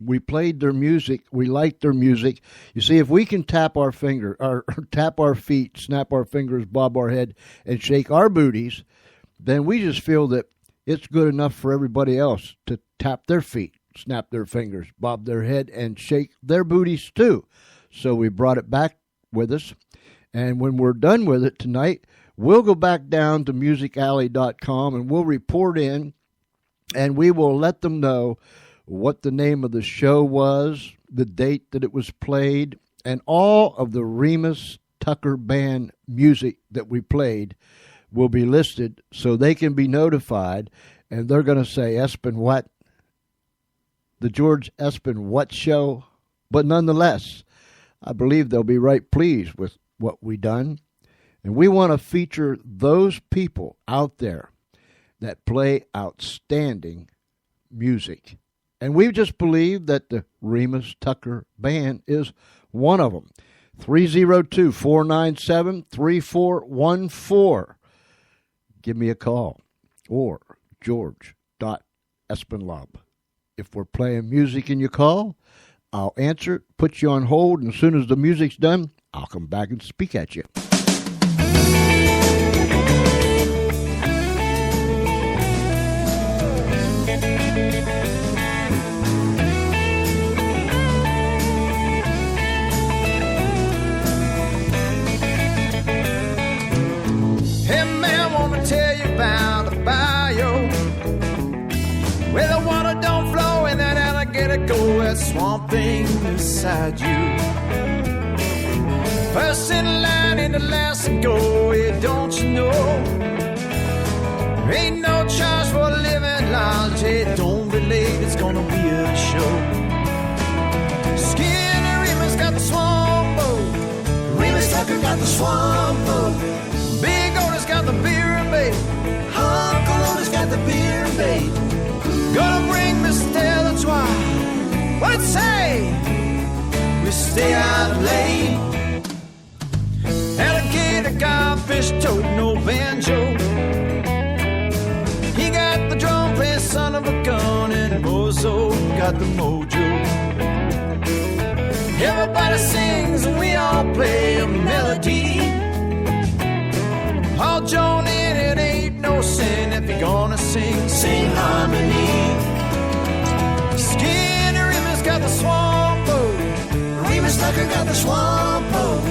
We played their music. We liked their music. You see, if we can tap our finger, or tap our feet, snap our fingers, bob our head, and shake our booties, then we just feel that it's good enough for everybody else to tap their feet, snap their fingers, bob their head, and shake their booties too. So we brought it back with us. And when we're done with it tonight, we'll go back down to musicalley.com and we'll report in and we will let them know what the name of the show was, the date that it was played, and all of the Remus Tucker Band music that we played will be listed so they can be notified, and they're going to say, Espen what? The George Espen what show? But nonetheless, I believe they'll be right pleased with what we done, and we want to feature those people out there that play outstanding music. And we just believe that the Remus Tucker Band is one of them. 302-497-3414. Give me a call. Or george.espenlaub. If we're playing music and you call, I'll answer it, put you on hold, and as soon as the music's done, I'll come back and speak at you. About the bayou where the water don't flow and that alligator go, that swamp thing beside you. First in line and the last to go, yeah, don't you know? Ain't no charge for living large, hey, don't be late, it's gonna be a show. Skinny Remus got the swamp boat, Remus Tucker got the swamp boat, Big Otis got the beer and bait, Uncle Otis got the beer and bait. Gonna bring Miss Taylor Twine. What'd say? We stay out late. Alligator got fish toad, no banjo. He got the drum player, son of a gun, and Mozo got the mojo. Everybody sings and we all play a melody. All joined in, it ain't no sin. If you're gonna sing, sing harmony. Skinny Remus got the swamp boat, Remus Tucker got the swamp boat,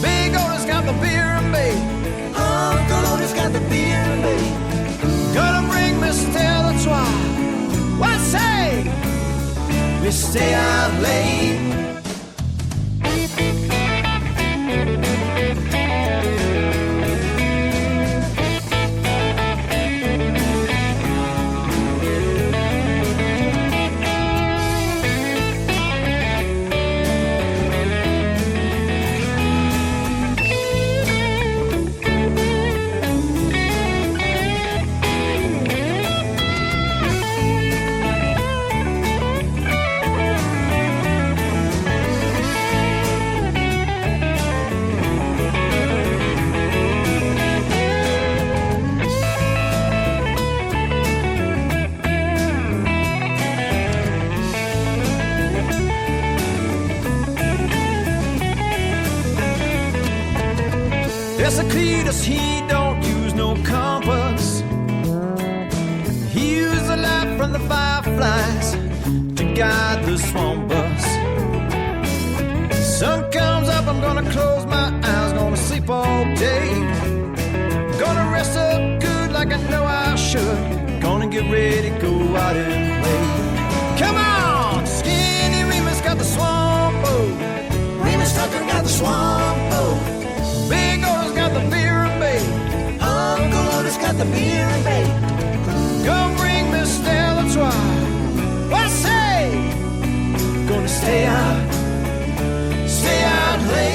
Big Otis got the beer and bait, Uncle Otis got the beer and bait. Gonna bring Miss Taylor Twine. What say? We stay out late. Cletus, he don't use no compass. He used the light from the fireflies to guide the swamp bus. Sun comes up, I'm gonna close my eyes, gonna sleep all day. Gonna rest up good like I know I should. Gonna get ready, go out and play. Come on! Skinny Remus got the swamp boat, Remus Tucker got the swamp boat, Big Otis got the beer and bait, Uncle Otis got the beer and bait. Go bring Miss Stella Twine. What say? Gonna stay out late.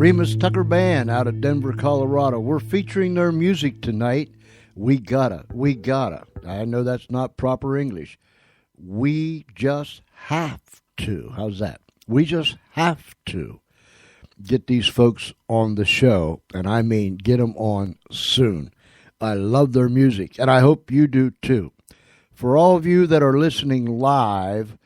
Remus Tucker Band out of Denver, Colorado. We're featuring their music tonight. We gotta. I know that's not proper English. We just have to. How's that? We just have to get these folks on the show, and I mean get them on soon. I love their music, and I hope you do too. For all of you that are listening live,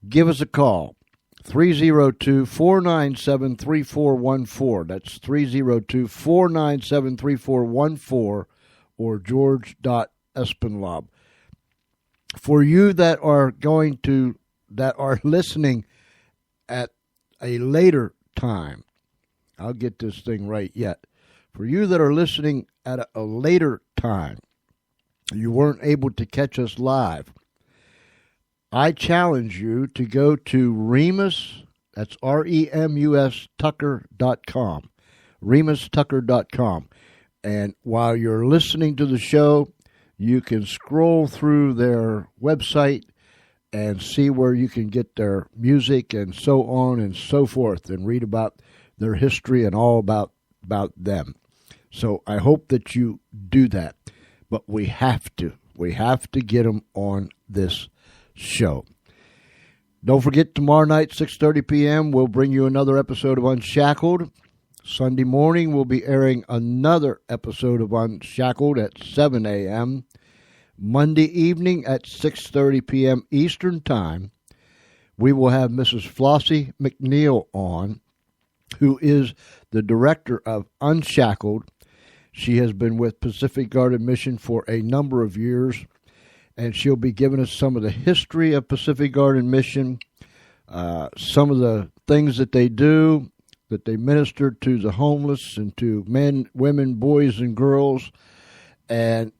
give us a call. 302-497-3414. That's 302-497-3414 or george.espinlob. For you that are listening at a later time, I'll get this thing right yet. For you that are listening at a later time, you weren't able to catch us live, I challenge you to go to Remus, that's REMUS Tucker.com, RemusTucker.com. And while you're listening to the show, you can scroll through their website and see where you can get their music and so on and so forth and read about their history and all about them. So I hope that you do that. But we have to get them on this show. Don't forget, tomorrow night, 6:30 p.m., we'll bring you another episode of Unshackled. Sunday morning, we'll be airing another episode of Unshackled at 7 a.m. Monday evening at 6:30 p.m. Eastern Time, we will have Mrs. Flossie McNeil on, who is the director of Unshackled. She has been with Pacific Garden Mission for a number of years, and she'll be giving us some of the history of Pacific Garden Mission, some of the things that they do, that they minister to the homeless and to men, women, boys, and girls, and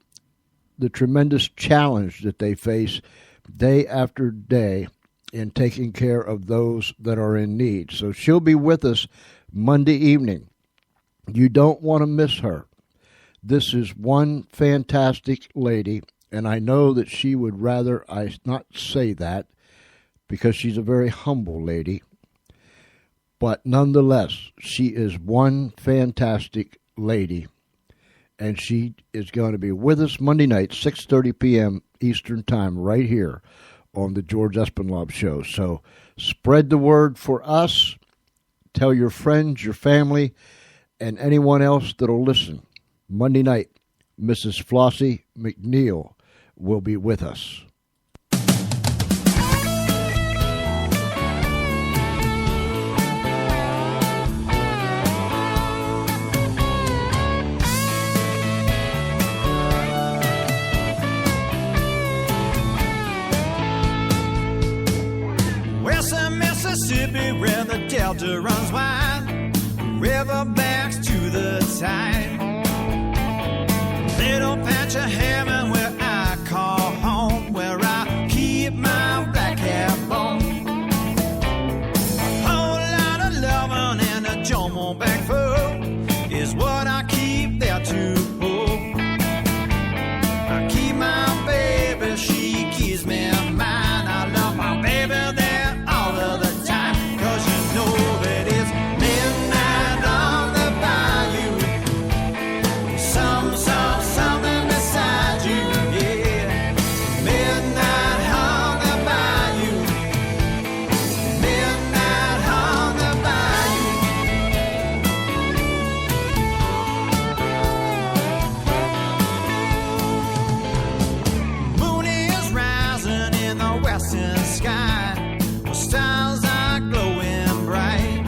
the tremendous challenge that they face day after day in taking care of those that are in need. So she'll be with us Monday evening. You don't want to miss her. This is one fantastic lady, and I know that she would rather I not say that because she's a very humble lady. But nonetheless, she is one fantastic lady, and she is going to be with us Monday night, 6:30 p.m. Eastern Time, right here on the George Espinlob Show. So spread the word for us. Tell your friends, your family, and anyone else that will listen. Monday night, Mrs. Flossie McNeil will be with us. Western Mississippi, where the Delta runs wide, riverbacks to the tide. Little patch of heaven where I call home, where I keep my black hair bone. A whole lot of loving and a Jomo back food is what I keep there to hold. I keep my baby, she keeps me mine. I love my baby there all of the time, 'cause you know that it's midnight on the bayou. Something beside you, yeah. Midnight on the bayou. Midnight on the bayou. Moon is rising in the western sky. The stars are glowing bright.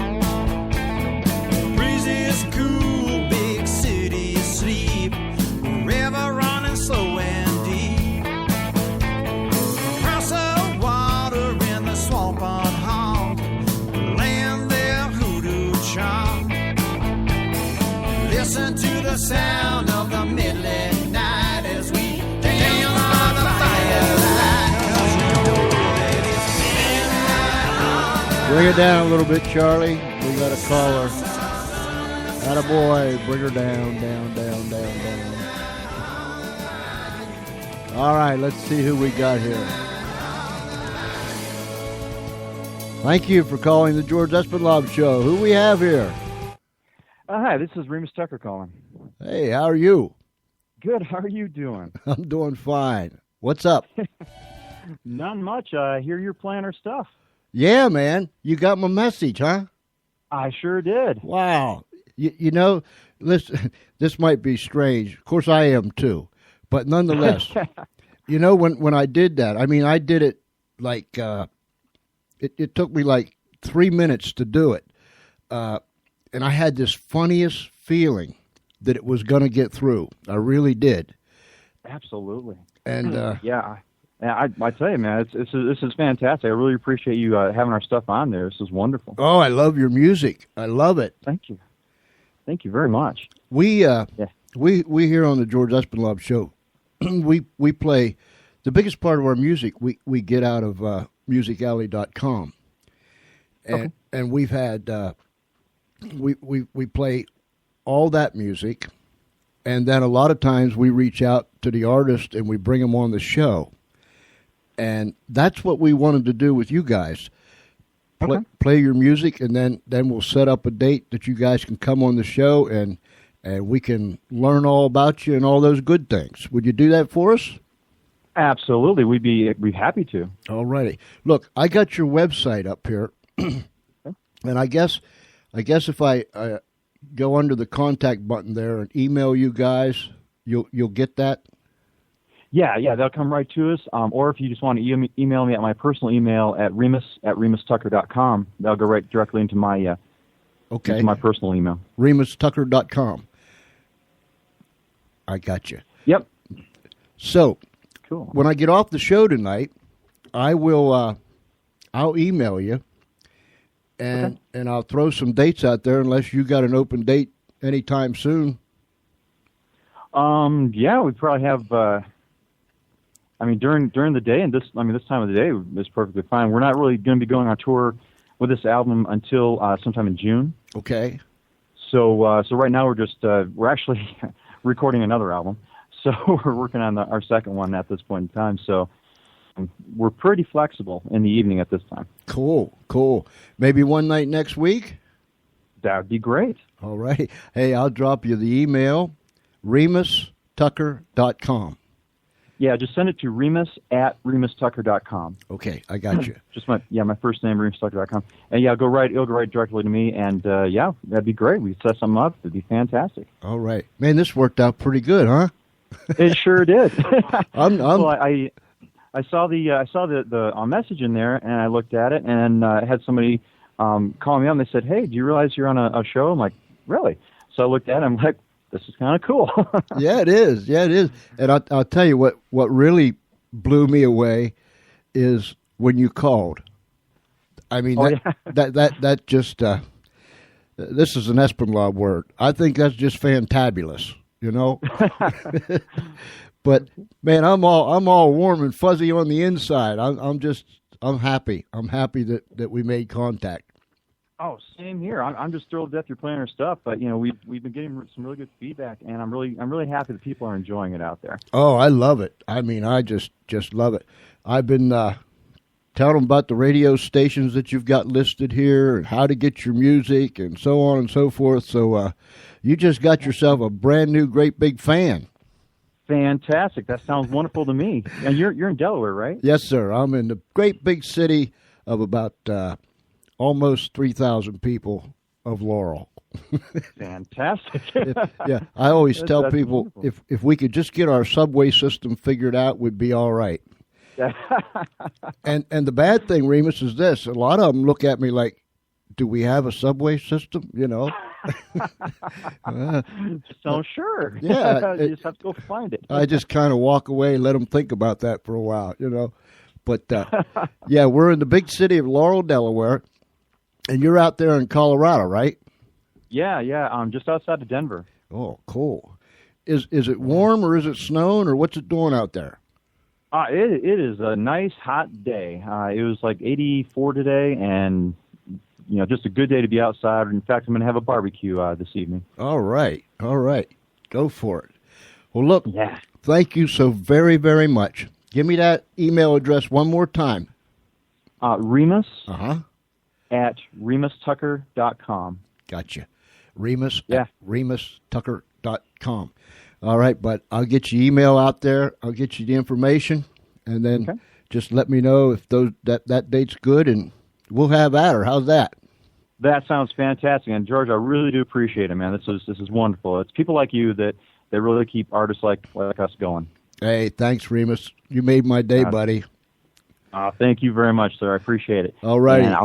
Breeze is cool, big city sleep. River running slow and deep. Across the water in the swamp unharmed, laying their hoodoo charm. Listen to the sound of the midnight night as we dance by the firelight. 'Cause you know that it's midnight on the Bring it down a little bit, Charlie. We got a caller. Attaboy, bring her down, down, down, down, down. All right, let's see who we got here. Thank you for calling the George Espinlob Show. Who we have here? Hi, this is Remus Tucker calling. Hey, how are you? Good. How are you doing? I'm doing fine. What's up? Not much. I hear you're playing our stuff. Yeah, man. You got my message, huh? I sure did. Wow. You know, listen, this might be strange. Of course, I am too. But nonetheless, you know, when I did that, I mean, I did it like, it took me like 3 minutes to do it. And I had this funniest feeling that it was going to get through. I really did. Absolutely. And yeah, I tell you, man, this is fantastic. I really appreciate you having our stuff on there. This is wonderful. oh, I love your music. I love it. Thank you. Thank you very much. We here on the George Espinlove Show, we play the biggest part of our music. We get out of musicalley.com, and we've had we play all that music, and then a lot of times we reach out to the artist and we bring them on the show, and that's what we wanted to do with you guys. Play your music, and then we'll set up a date that you guys can come on the show, and we can learn all about you and all those good things. Would you do that for us? Absolutely. We'd be happy to. All righty. Look, I got your website up here, and I guess if I go under the contact button there and email you guys, you'll get that. Yeah, they'll come right to us. Or if you just want to email me at my personal email at remus@remustucker.com, they'll go right directly into my into my personal email. remustucker.com. I got you. Yep. So, cool. When I get off the show tonight, I will. I'll email you, and I'll throw some dates out there. Unless you got an open date anytime soon. Yeah, we probably have. I mean, during the day, and this time of the day is perfectly fine. We're not really going to be going on tour with this album until sometime in June. Okay. So right now we're actually recording another album. So we're working on our second one at this point in time. So we're pretty flexible in the evening at this time. Cool. Maybe one night next week? That would be great. All right. Hey, I'll drop you the email, remustucker.com. Yeah, just send it to remus@remustucker.com. Okay, I got you. Just my first name, remustucker.com. And yeah, it'll go right directly to me. And yeah, that'd be great. We set something up. It'd be fantastic. All right. Man, this worked out pretty good, huh? It sure did. Well, I saw the message in there, and I looked at it, and I had somebody call me up, and they said, "Hey, do you realize you're on a show?" I'm like, "Really?" So I looked at it, I'm like, this is kind of cool. Yeah, it is. And I'll tell you what really blew me away is when you called. I mean, that just this is an Espinlove word. I think that's just fantabulous, you know. But man, I'm all warm and fuzzy on the inside. I'm happy. I'm happy that we made contact. Oh, same here. I'm just thrilled to death you're playing our stuff. But you know, we've been getting some really good feedback, and I'm really happy that people are enjoying it out there. Oh, I love it. I mean, I just love it. I've been telling them about the radio stations that you've got listed here and how to get your music and so on and so forth. So you just got yourself a brand new great big fan. Fantastic. That sounds wonderful to me. And you're in Delaware, right? Yes, sir. I'm in the great big city of about almost 3,000 people of Laurel. Fantastic. Yeah, I always tell that's people wonderful. if we could just get our subway system figured out, we'd be all right. And the bad thing, Remus, is this. A lot of them look at me like, do we have a subway system? You know? So sure. Yeah. You just have to go find it. I just kind of walk away and let them think about that for a while, you know? But, yeah, we're in the big city of Laurel, Delaware, and you're out there in Colorado, right? Yeah. Just outside of Denver. Oh, cool. Is it warm or is it snowing or what's it doing out there? It is a nice hot day. It was like 84 today, and you know, just a good day to be outside. In fact, I'm going to have a barbecue this evening. All right. Go for it. Well, look, Yeah. Thank you so very, very much. Give me that email address one more time. Remus Uh-huh. at remustucker.com. Gotcha. Remus Yeah. at remustucker.com. All right, but I'll get your email out there. I'll get you the information, and then Okay. just let me know if that date's good, and we'll have at her. How's that? That sounds fantastic. And George, I really do appreciate it, man. This is wonderful. It's people like you that really keep artists like us going. Hey, thanks, Remus. You made my day, buddy. Thank you very much, sir. I appreciate it. All righty. And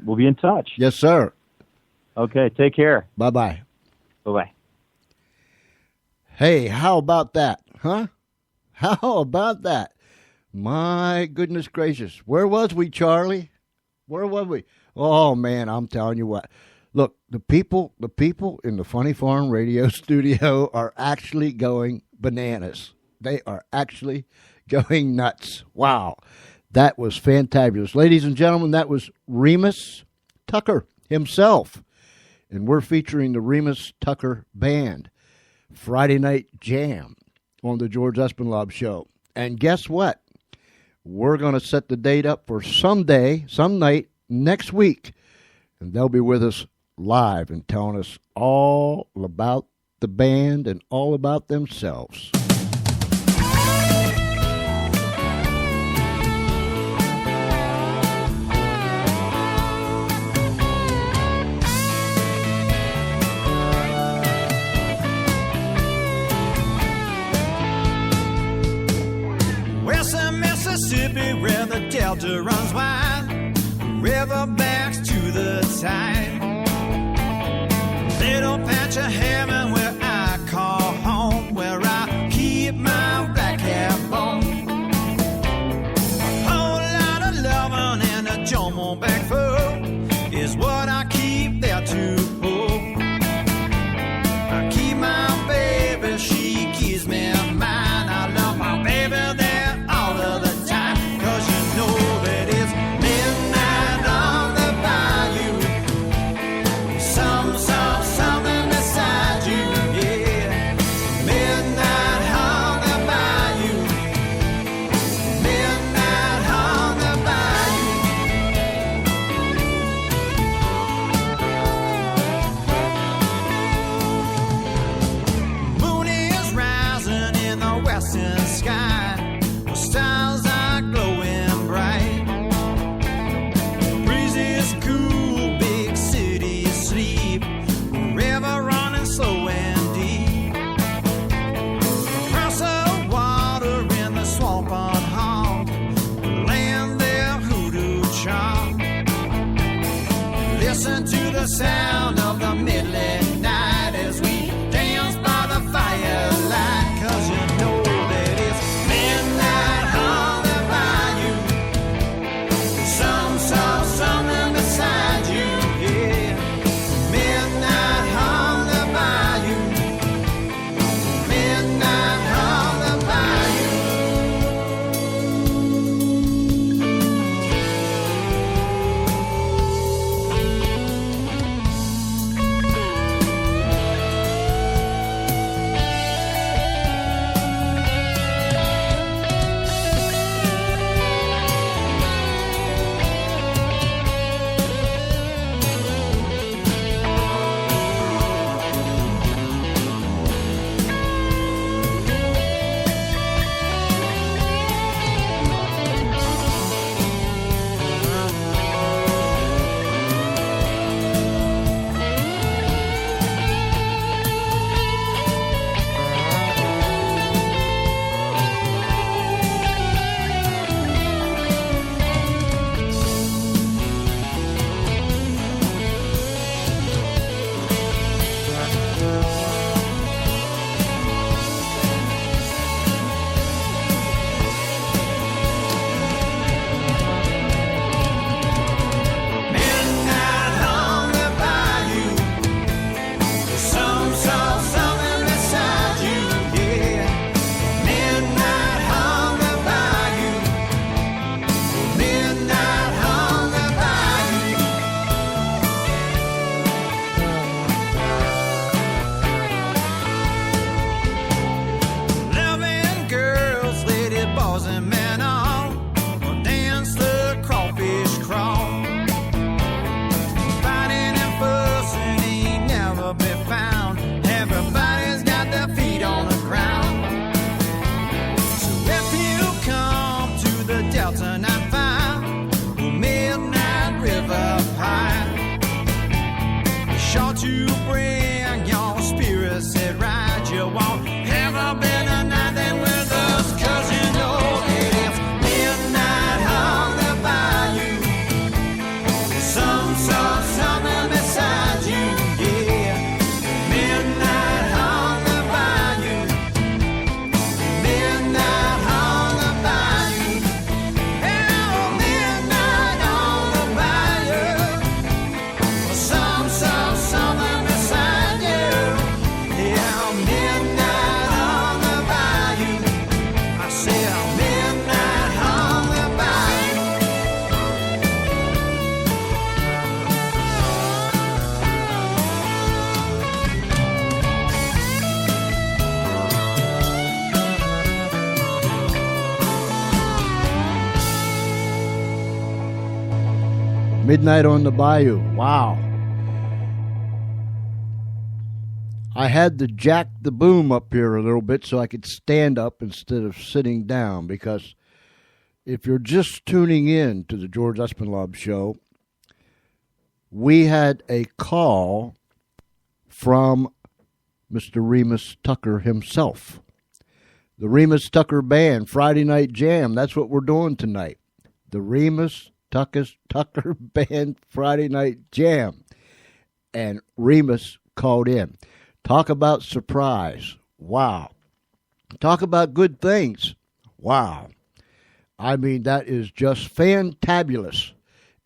we'll be in touch. Yes, sir. Okay, take care. Bye-bye. Bye-bye. Hey, how about that, huh? How about that? My goodness gracious. Where was we, Charlie? Where was we? Oh, man, I'm telling you what. Look, the people in the Funny Farm Radio studio are actually going bananas. They are actually going nuts. Wow. That was fantabulous. Ladies and gentlemen, that was Remus Tucker himself. And we're featuring the Remus Tucker Band, Friday Night Jam on the George Espinlaub Show. And guess what? We're going to set the date up for some night next week. And they'll be with us live and telling us all about the band and all about themselves. Western Mississippi, where the Delta runs wide, riverbacks to the tide. Little patch of heaven where I call home, where I keep my black hair bone. A whole lot of loving and a Jomo back full is what I keep there to hold. I keep my baby, she keeps me mine. I love my baby there all of the time, 'cause you know that it's midnight on the bayou. Something beside you, yeah. Midnight on the bayou. Midnight on the bayou. Moon is rising in the western sky. The stars are glowing bright. Breeze is cool, big city sleep. River running slow and deep. Across the water in the swamp on hog, land their hoodoo charm. Listen to the sound of the midnight night as we dance by the firelight, 'cause you know that it's midnight on the bayou. Something beside you, yeah. Midnight on the bayou. Midnight on the bayou. Midnight on the Bayou. Wow. I had to jack the boom up here a little bit so I could stand up instead of sitting down, because if you're just tuning in to the George Espinlove Show, we had a call from Mr. Remus Tucker himself. The Remus Tucker Band, Friday Night Jam. That's what we're doing tonight. The Remus Tucker Band, Friday Night Jam. And Remus called in. Talk about surprise. Wow. Talk about good things. Wow. I mean, that is just fantabulous.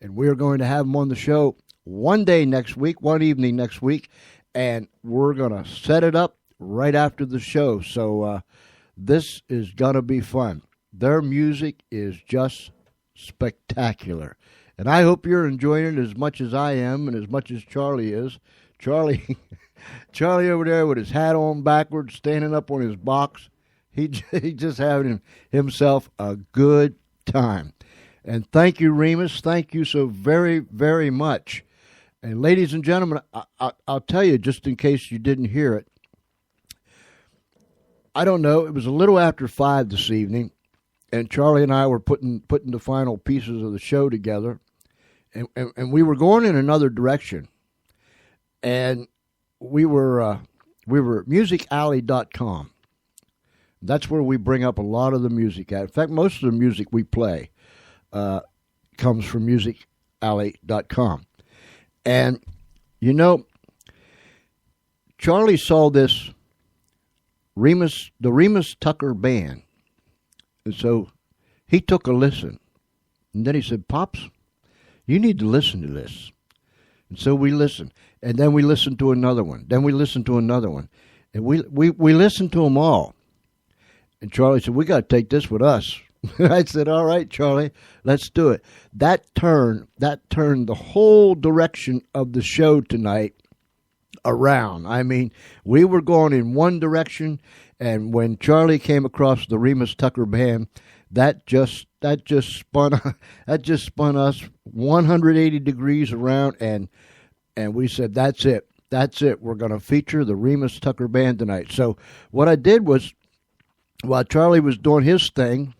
And we're going to have him on the show one day next week, one evening next week, and we're going to set it up right after the show. So this is going to be fun. Their music is just spectacular. And I hope you're enjoying it as much as I am and as much as Charlie is. Charlie over there with his hat on backwards, standing up on his box. He just having himself a good time. And thank you, Remus. Thank you so very, very much. And ladies and gentlemen, I'll tell you, just in case you didn't hear it, I don't know, it was a little after 5 this evening, and Charlie and I were putting the final pieces of the show together, and we were going in another direction. And we were musicalley.com. That's where we bring up a lot of the music at. In fact, most of the music we play comes from musicalley.com. And, you know, Charlie saw this the Remus Tucker Band. And so he took a listen. And then he said, Pops, you need to listen to this. And so we listened. And then we listened to another one. Then we listened to another one. And we listened to them all. And Charlie said, we got to take this with us. I said, all right, Charlie, let's do it. That turned the whole direction of the show tonight around. I mean, we were going in one direction, and when Charlie came across the Remus Tucker Band, that just spun us 180 degrees around, and we said, that's it. We're going to feature the Remus Tucker Band tonight. So what I did was, while Charlie was doing his thing,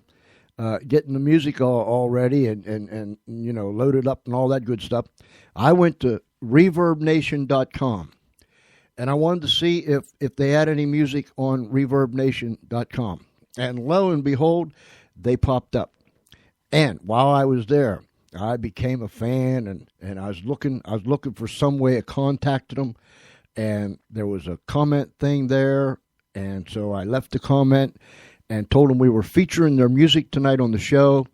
getting the music all ready and you know, loaded up and all that good stuff, I went to ReverbNation.com, and I wanted to see if they had any music on ReverbNation.com. And lo and behold, they popped up. And while I was there, I became a fan, and I was looking for some way of contacting them, and there was a comment thing there, and so I left a comment and told them we were featuring their music tonight on the show,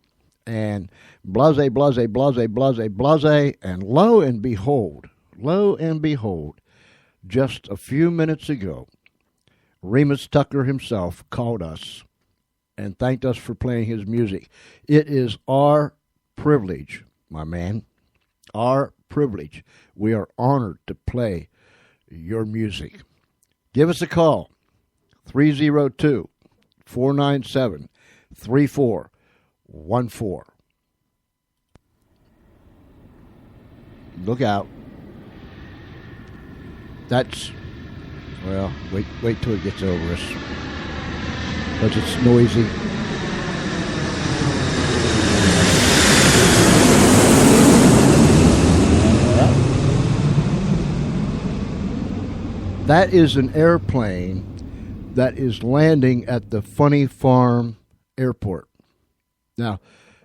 and blase, blase, blase, blase, blase, and lo and behold, just a few minutes ago, Remus Tucker himself called us and thanked us for playing his music. It is our privilege, my man, our privilege. We are honored to play your music. Give us a call, 302-497-3414. Look out. That's, well, wait till it gets over us, because it's noisy. That is an airplane that is landing at the Funny Farm Airport. Now,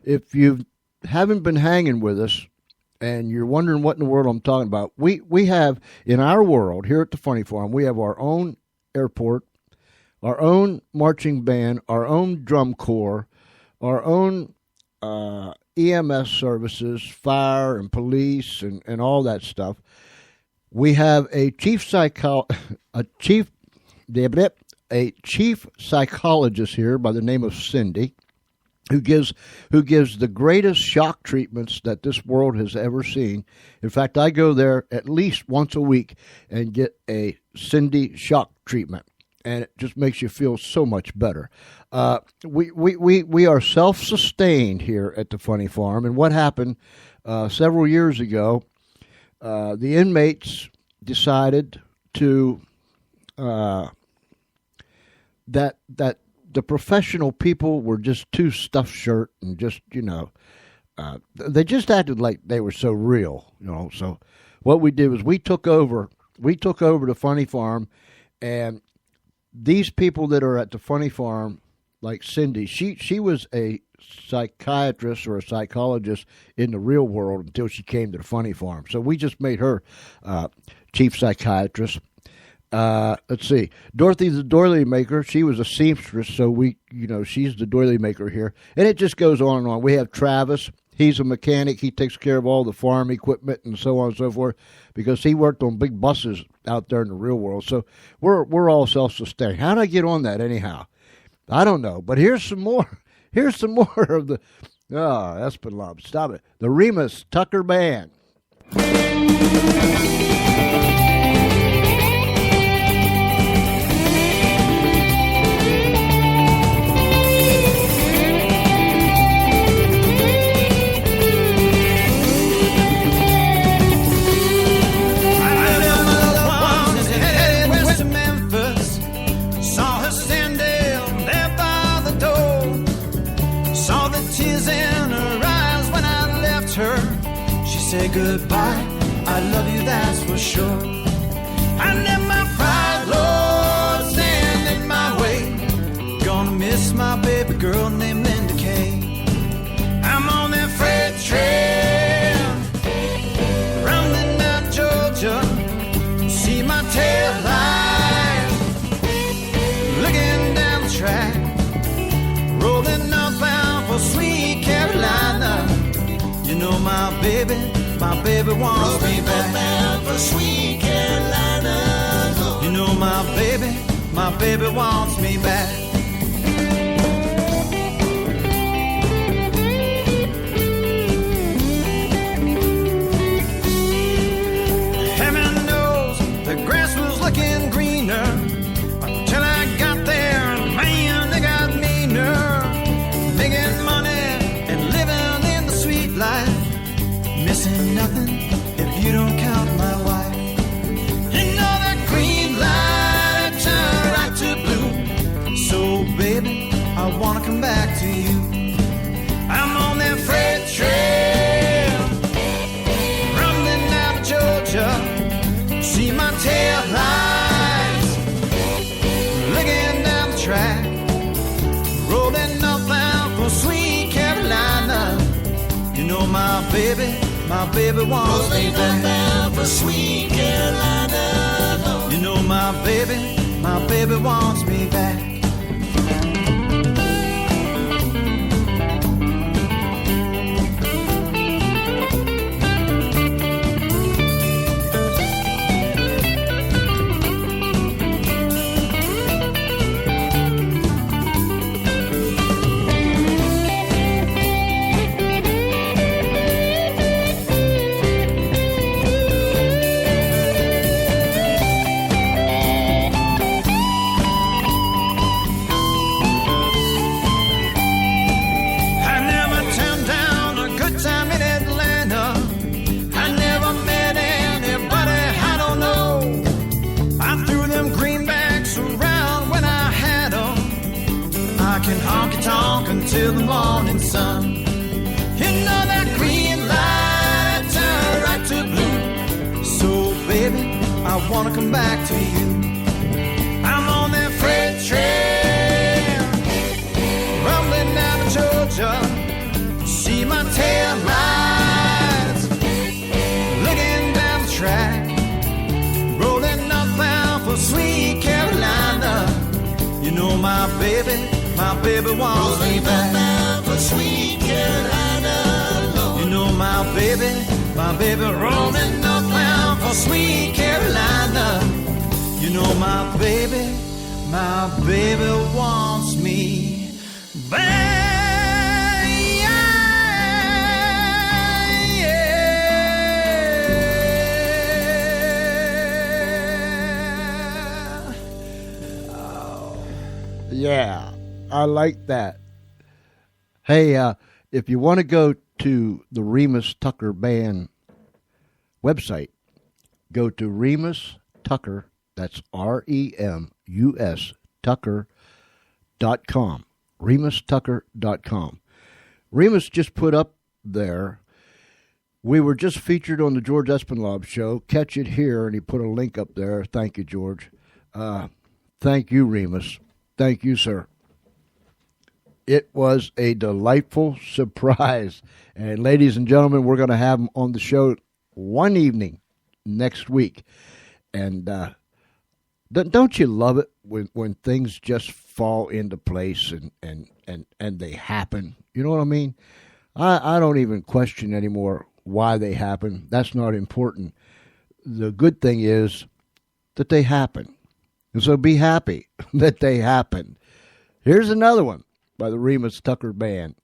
if you haven't been hanging with us and you're wondering what in the world I'm talking about, we have, in our world, here at the Funny Farm, we have our own airport, our own marching band, our own drum corps, our own EMS services, fire and police and all that stuff. We have a chief psychologist here by the name of Cindy, who gives the greatest shock treatments that this world has ever seen. In fact, I go there at least once a week and get a Cindy shock treatment, and it just makes you feel so much better. We are self-sustained here at the Funny Farm, and what happened several years ago, the inmates decided to that the professional people were just too stuffed shirt and just they just acted like they were so real, So what we did was we took over the funny farm, and these people that are at the funny farm, like Cindy, she was a psychiatrist or a psychologist in the real world until she came to the funny farm. So we just made her chief psychiatrist. Let's see, Dorothy the doily maker. She was a seamstress, so she's the doily maker here, and it just goes on and on. We have Travis. He's a mechanic. He takes care of all the farm equipment and so on and so forth, because he worked on big buses out there in the real world. So we're all self-sustaining. How did I get on that anyhow? I don't know. But here's some more. Here's some more of the Espinlab. Stop it. The Remus Tucker Band. Say goodbye, I love you, that's for sure. I let my pride, Lord, stand in my way. Gonna miss my baby girl named Linda Kay. I'm on that freight train, rounding out Georgia. See my tail light, looking down the track, rolling up bound for sweet Carolina. You know my baby wants me back for sweet Carolina. You know my baby wants me back. Heaven knows the grass was looking greener until I got there, and man, they got meaner. Making money and living in the sweet life. Missing nothing if you don't count my wife. You know that green light turned right to blue. So baby, I wanna come back to you. I'm on that freight train, running out of Georgia. See my tail lights, looking down the track, rolling up bound for sweet Carolina. You know my baby wants me back for sweet Carolina. You know my baby wants me back. Till the morning sun. You know that green light turned right to blue. So baby, I wanna come back to you. I'm on that freight train, rumbling down to Georgia. See my tail lights, looking down the track, rolling up bound for sweet Carolina. You know my baby wants me back for sweet Carolina. You know my baby rolling up bound for sweet Carolina. You know my baby wants me back. Yeah. I like that. Hey, if you want to go to the Remus Tucker Band website, go to Remus Tucker, that's REMUS Tucker.com. RemusTucker.com. Remus just put up there, we were just featured on the George Espinlaub show. Catch it here, and he put a link up there. Thank you, George. Thank you, Remus. Thank you, sir. It was a delightful surprise. And ladies and gentlemen, we're going to have him on the show one evening next week. And don't you love it when things just fall into place and they happen? You know what I mean? I don't even question anymore why they happen. That's not important. The good thing is that they happen. And so be happy that they happen. Here's another one by the Remus Tucker Band.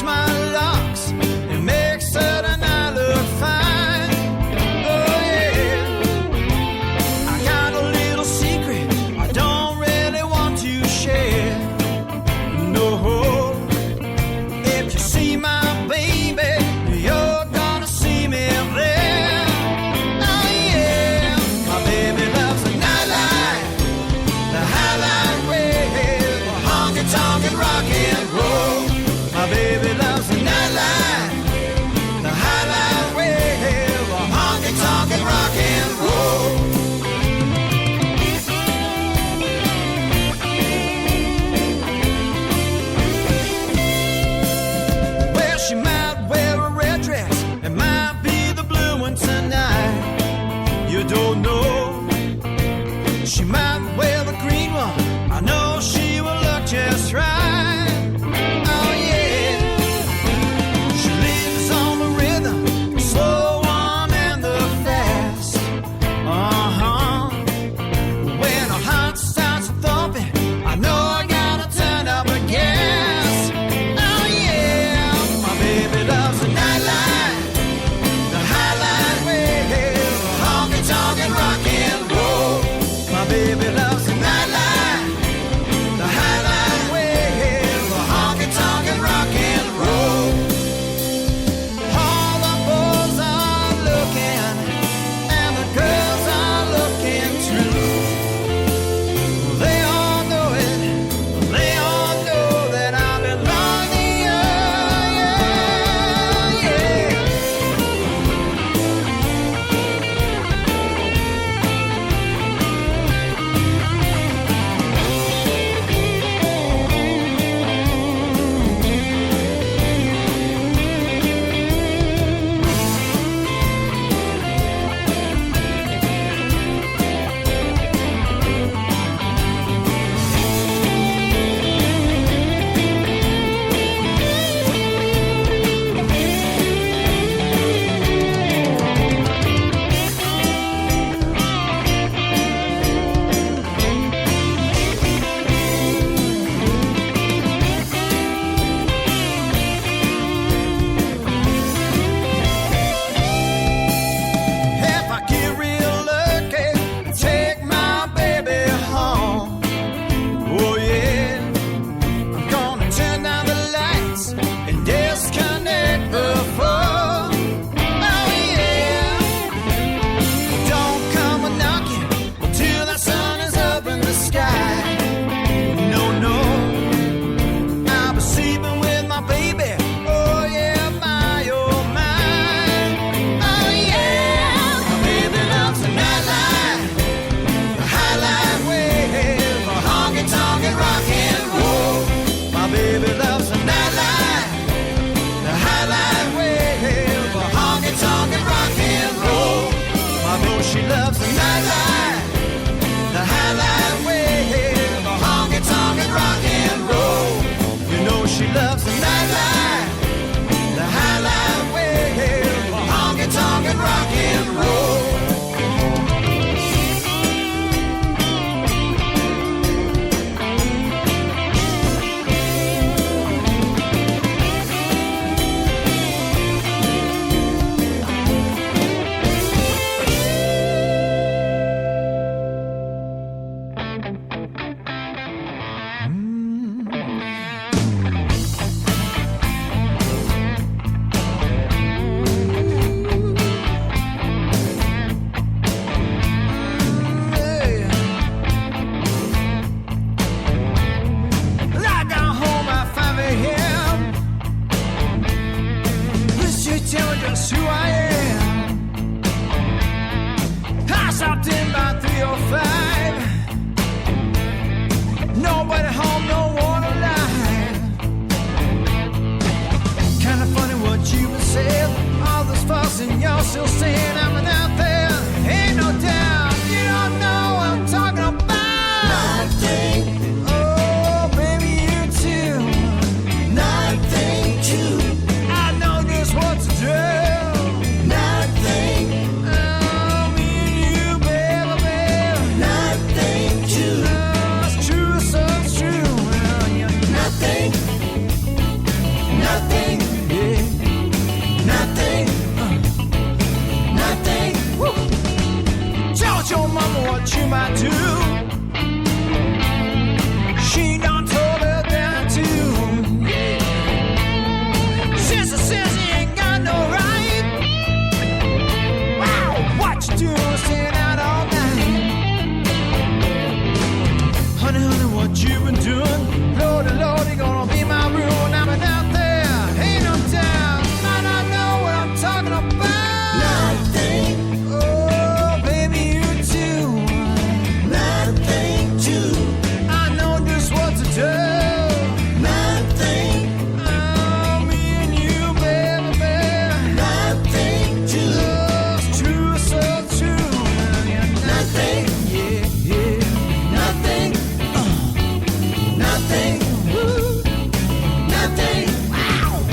My locks and make certain I look fine. Oh yeah, I got a little secret I don't really want to share. No, if you see my baby, you're gonna see me there. Oh yeah, my baby loves the nightlife, the highlight wave, honky tonk and rock and roll. My baby loves the nightlife, the highlight wave, honky tonk and rock and roll. Well, she might wear a red dress, it might be the blue one tonight. You don't know. She might wear the green one, I know she will look just right. still saying I'm out there. Ain't no doubt. You don't know what I'm talking about. Nothing. Oh, baby, you too. Nothing too. I know just what to do. Nothing. Oh, me and you, baby, baby. Nothing too. Oh, it's true, so it's true. Well, you're nothing. Nothing. Yeah. Nothing. Nothing. Woo. Tell your mama what you might do. She done told her that too. Yeah. Sister says he ain't got no right. Wow, what you doing staying out all night? Honey, honey, what you been doing? Lordy, Lordy, gonna be my ruin. I've been out there, ain't no doubt. Might not know what I'm talking about. Nothing. Oh, baby, you too. Nothing too. I know just what to do. Nothing. Oh, me and you, baby, baby. Nothing too. Oh, it's true, so true. Yeah, nothing. Yeah, yeah. Nothing. Nothing. Woo. Nothing. Wow.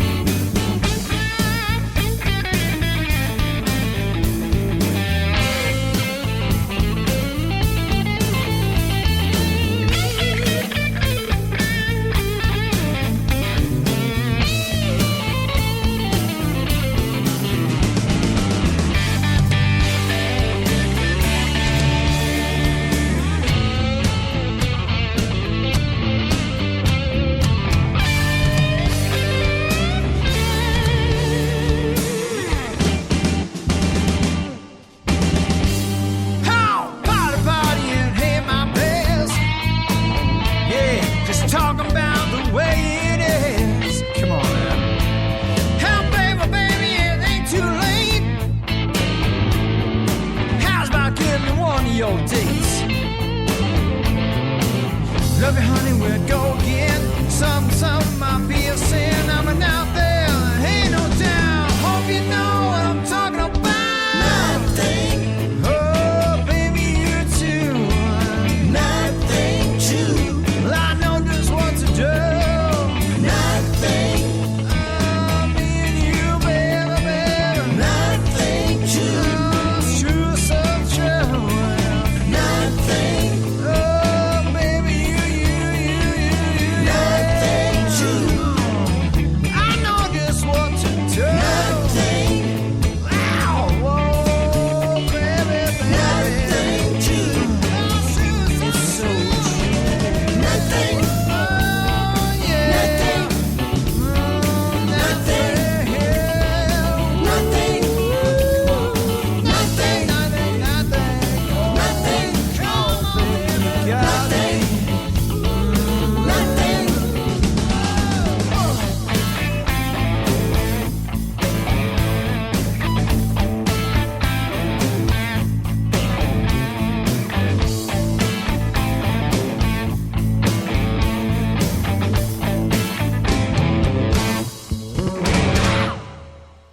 How party, party, and hey, my best. Yeah, just talking about the way it is. Come on now. How, baby, baby, it ain't too late. How's about giving me one of your dates? Love you, honey, we'll go again. Some might be a sin. I'm an out there, ain't no doubt. Hope you know what I'm talking about. Nothing. Oh, baby, you too. Nothing too. Well, I know just what to do. Nothing. Oh, me and you, baby, baby. Nothing too. Oh, it's true, so true. Nothing. Oh, baby, you. Nothing too. I know just what to do. Nothing. Wow, whoa, baby, baby. Nothing too. It's so true. Nothing. Oh, yeah. Nothing. Nothing. Nothing. Nothing. Nothing. Come on, baby. Nothing. Nothing.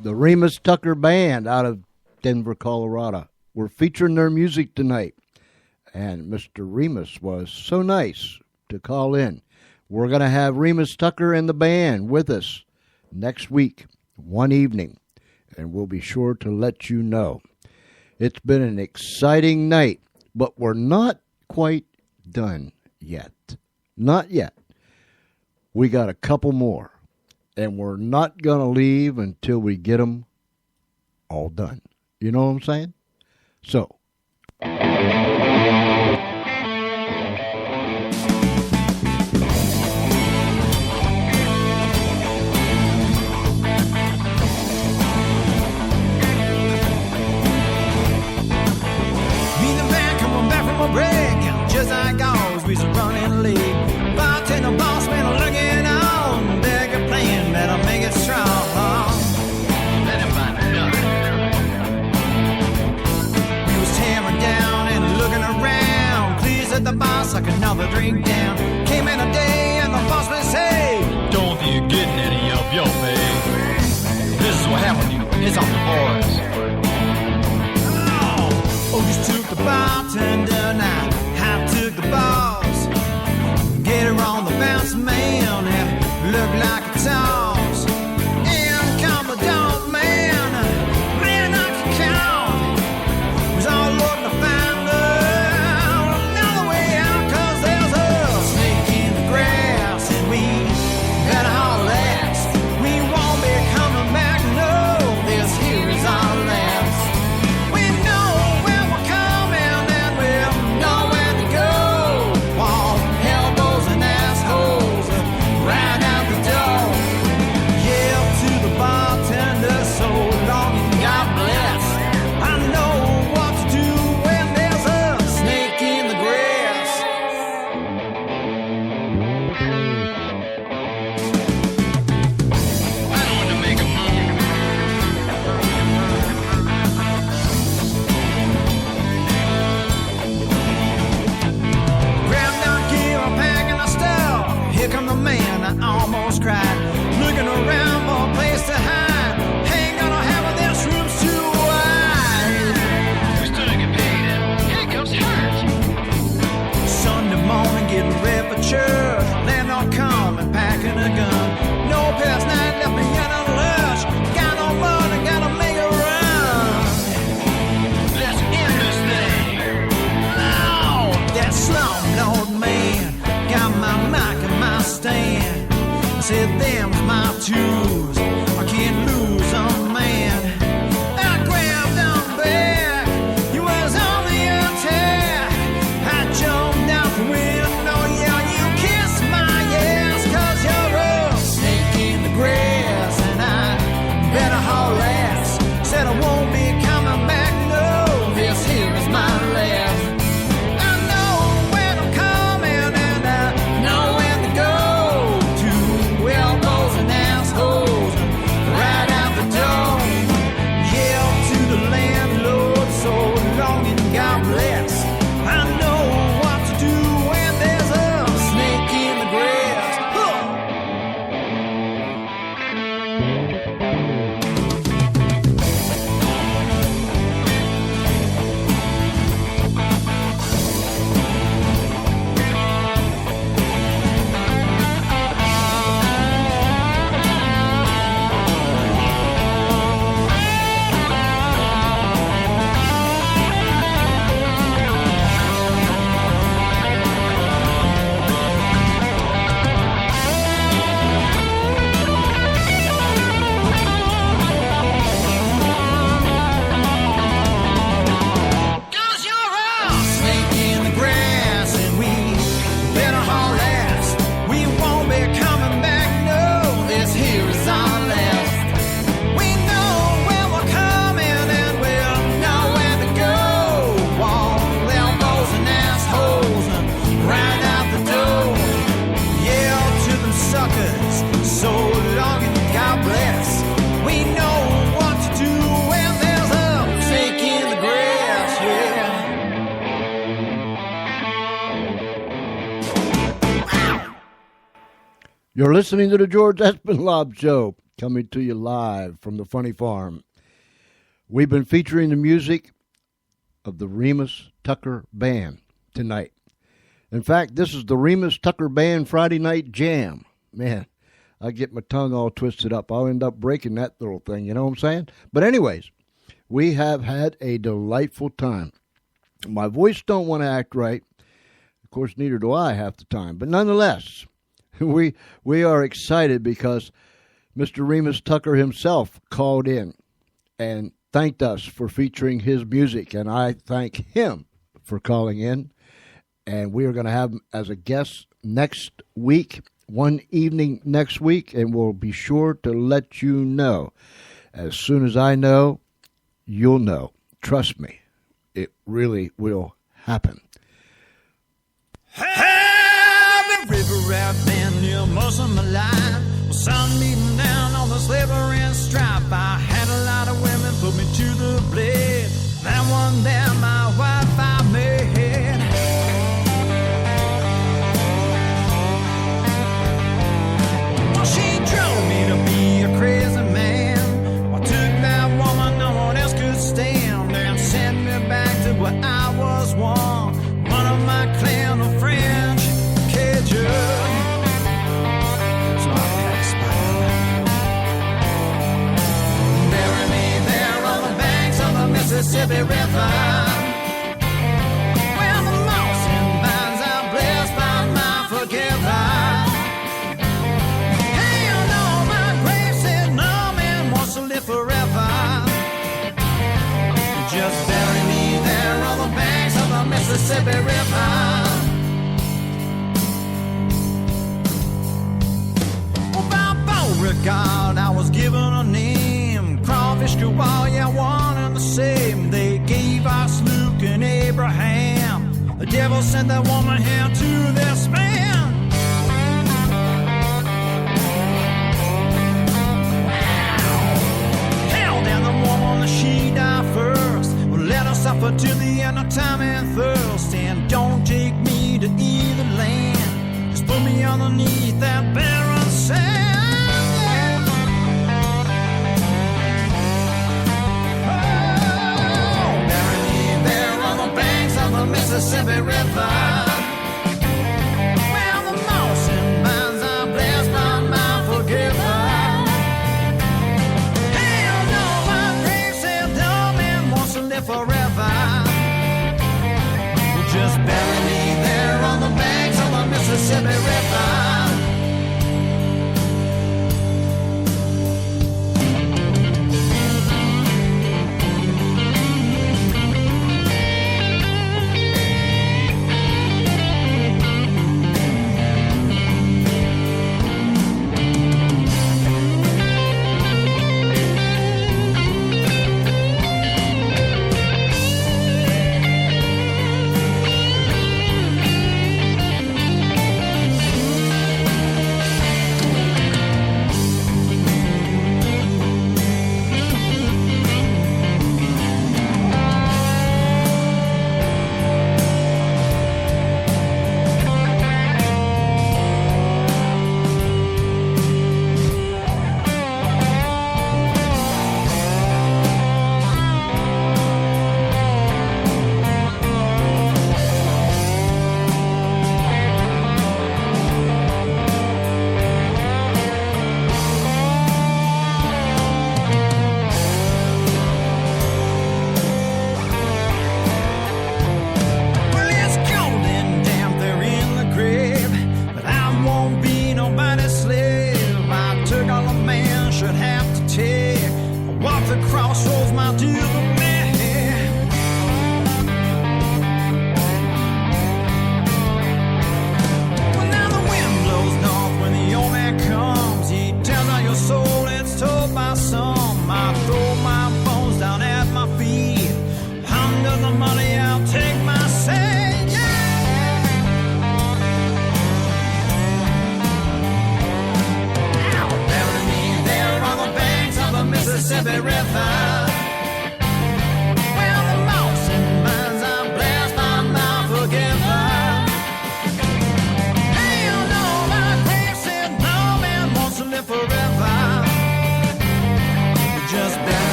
The Remus Tucker Band out of Denver, Colorado. We're featuring their music tonight. And Mr. Remus was so nice to call in. We're going to have Remus Tucker and the band with us next week, one evening. And we'll be sure to let you know. It's been an exciting night, but we're not quite done yet. Not yet. We got a couple more. And we're not going to leave until we get them all done. You know what I'm saying? So. Me and the band coming back from a break, just like always, we's running late. Bartender, boss man, looking on. They're playing, better make it strong. Let him find we was tearing down and looking around. Please let the boss like another drink down. Came in a day and the boss man say, Don't be getting any of your pay. This is what happened to you. It's on the boys. Otis took the bartender, now I took the boss. Get her on the bounce, man, and look like a toss. In come the dog, man, man I can count. Was all looking to find another way out, 'cause there's a snake in the grass, and we better haul last. We won't be coming back, no, this here is our last. We know where we're coming, and we'll know where to go. All elbows and assholes right out the door. Yell to the bartender, so long and God bless. I know what to do when there's a snake in the grass. I don't want to make a move. Grab down, keep on packing our stuff. Here come the man, I almost cried. Looking around for a place to hide. Ain't gonna have it, this room's too wide. We still get paid, handcuffs hurt. Sunday morning, getting ready for church. Landlord coming, packing a gun. No past night, left me in a lush. Got no money, gotta make a run. Let's end this thing. Oh, that slump old man got my mic and my stand. I said, them's my tools. I can't lose them, man. I grabbed them back. You was on the attack. I jumped out the window. Yeah, you kissed my ass, 'cause you're a snake in the grass, and I better haul ass. Said I won't be coming back. No, this here is my last. I know when I'm coming, and I know when to go. Two elbows and assholes right out the door. Yell to the landlord, so long and God bless. I know what to do when there's a snake in the grass. Huh. Cause you're a snake in the grass, and we better haul ass. We won't be coming back, no, this here is our last. We know where we're coming, and we'll know where to go. All elbows and assholes right out the door. Yell to them suckers, so long and God bless. We know what to do when there's a snake in the grass, yeah. You're listening to the George Espinlab Show, coming to you live from the Funny Farm. We've been featuring the music of the Remus Tucker Band tonight. In fact, this is the Remus Tucker Band Friday Night Jam. Man, I get my tongue all twisted up. I'll end up breaking that little thing, you know what I'm saying? But anyways, we have had a delightful time. My voice don't want to act right. Of course, neither do I half the time. But nonetheless, we are excited because Mr. Remus Tucker himself called in and thanked us for featuring his music. And I thank him for calling in. And we are going to have him as a guest next week, one evening next week. And we'll be sure to let you know. As soon as I know, you'll know. Trust me, it really will happen. Have the river out been near most of my life. Well, sun beating down on the slippery stripe. I had a lot of women put me to the blade. That one there, my wife I made. Well, she drove me to be a crazy man. I took that woman no one else could stand, and sent me back to where was one of my clan of French Cajun. So I packed Spider. Bury me there on the banks of the Mississippi River. Where the moss and vines are blessed by my forgiver. Hey, you know my grave said no man wants to live forever. Just bury me there on the banks of the Mississippi River. Oh, by Beauregard, I was given a name. Crawfish, Kowal, one and the same. They gave us Luke and Abraham. The devil sent that woman here to this man. Hell, then the woman, she died first. Well, let us suffer till the end of time and thirst. And don't take me to either land. Just put me underneath that barren sand. Mississippi River, where the moss and vines are blessed by my forgiver. Hell no, my grave said no man wants to live forever. Well, just bury me there on the banks of the Mississippi River.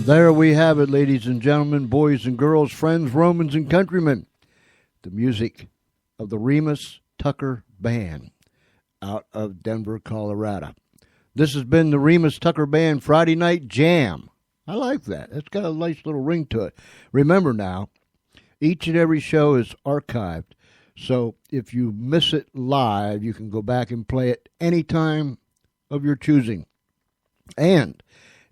There we have it, ladies and gentlemen, boys and girls, friends, Romans and countrymen. The music of the Remus Tucker Band out of Denver, Colorado. This has been the Remus Tucker Band Friday Night Jam. I like that. It's got a nice little ring to it. Remember now, each and every show is archived. So if you miss it live, you can go back and play it any time of your choosing. And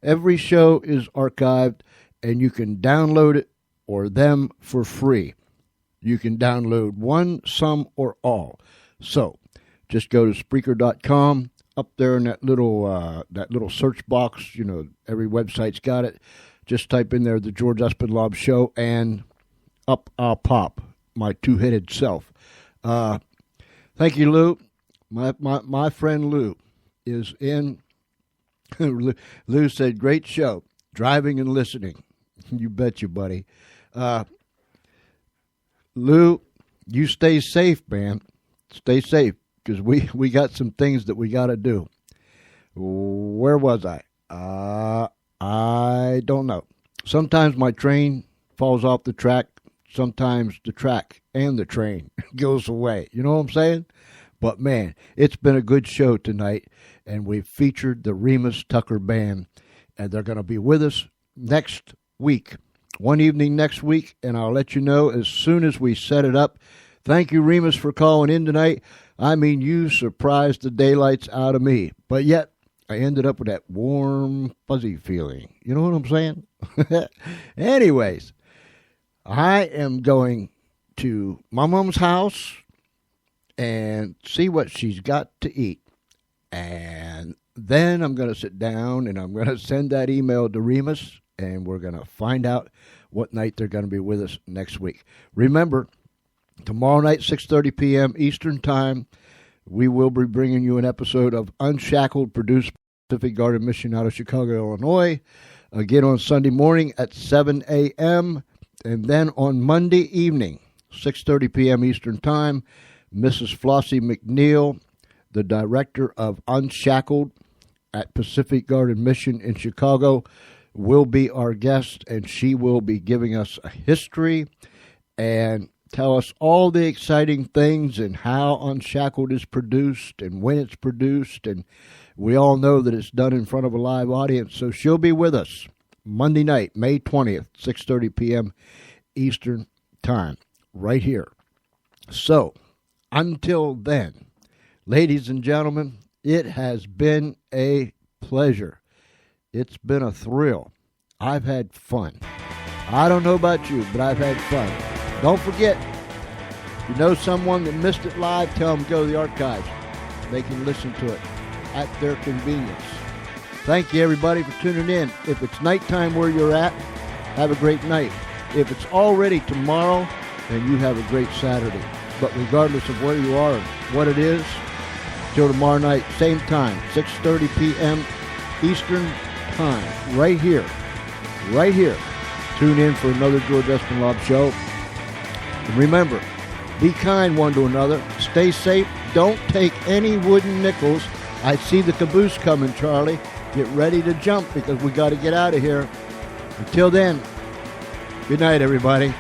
every show is archived, and you can download it or them for free. You can download one, some, or all. So just go to Spreaker.com. Up there in that little search box, you know, every website's got it. Just type in there the George Espinlaub Show, and up I'll pop, my two-headed self. Thank you, Lou. My friend Lou is in. Lou said, great show, driving and listening. You bet you, buddy. Lou, you stay safe, man. Stay safe, because we got some things that we got to do. Where was I? I don't know. Sometimes my train falls off the track. Sometimes the track and the train goes away. You know what I'm saying? But, man, it's been a good show tonight, and we've featured the Remus Tucker Band, and they're going to be with us next week, one evening next week, and I'll let you know as soon as we set it up. Thank you, Remus, for calling in tonight. I mean, you surprised the daylights out of me, but yet I ended up with that warm, fuzzy feeling. You know what I'm saying? Anyways, I am going to my mom's house and see what she's got to eat. And then I'm going to sit down and I'm going to send that email to Remus, and we're going to find out what night they're going to be with us next week. Remember, tomorrow night, 6:30 p.m. Eastern Time, we will be bringing you an episode of Unshackled, produced by Pacific Garden Mission out of Chicago, Illinois. Again on Sunday morning at 7 a.m. And then on Monday evening, 6:30 p.m. Eastern Time, Mrs. Flossie McNeil, the director of Unshackled at Pacific Garden Mission in Chicago, will be our guest, and she will be giving us a history and tell us all the exciting things and how Unshackled is produced and when it's produced. And we all know that it's done in front of a live audience. So she'll be with us Monday night, May 20th, 6:30 p.m. Eastern Time, right here. So until then, ladies and gentlemen, it has been a pleasure. It's been a thrill. I've had fun. I don't know about you, but I've had fun. Don't forget, if you know someone that missed it live, tell them to go to the archives. They can listen to it at their convenience. Thank you, everybody, for tuning in. If it's nighttime where you're at, have a great night. If it's already tomorrow, then you have a great Saturday. But regardless of where you are and what it is, till tomorrow night, same time, 6:30 p.m. Eastern Time, right here. Tune in for another George Espinlaub Show. And remember, be kind one to another. Stay safe. Don't take any wooden nickels. I see the caboose coming, Charlie. Get ready to jump because we got to get out of here. Until then, good night, everybody.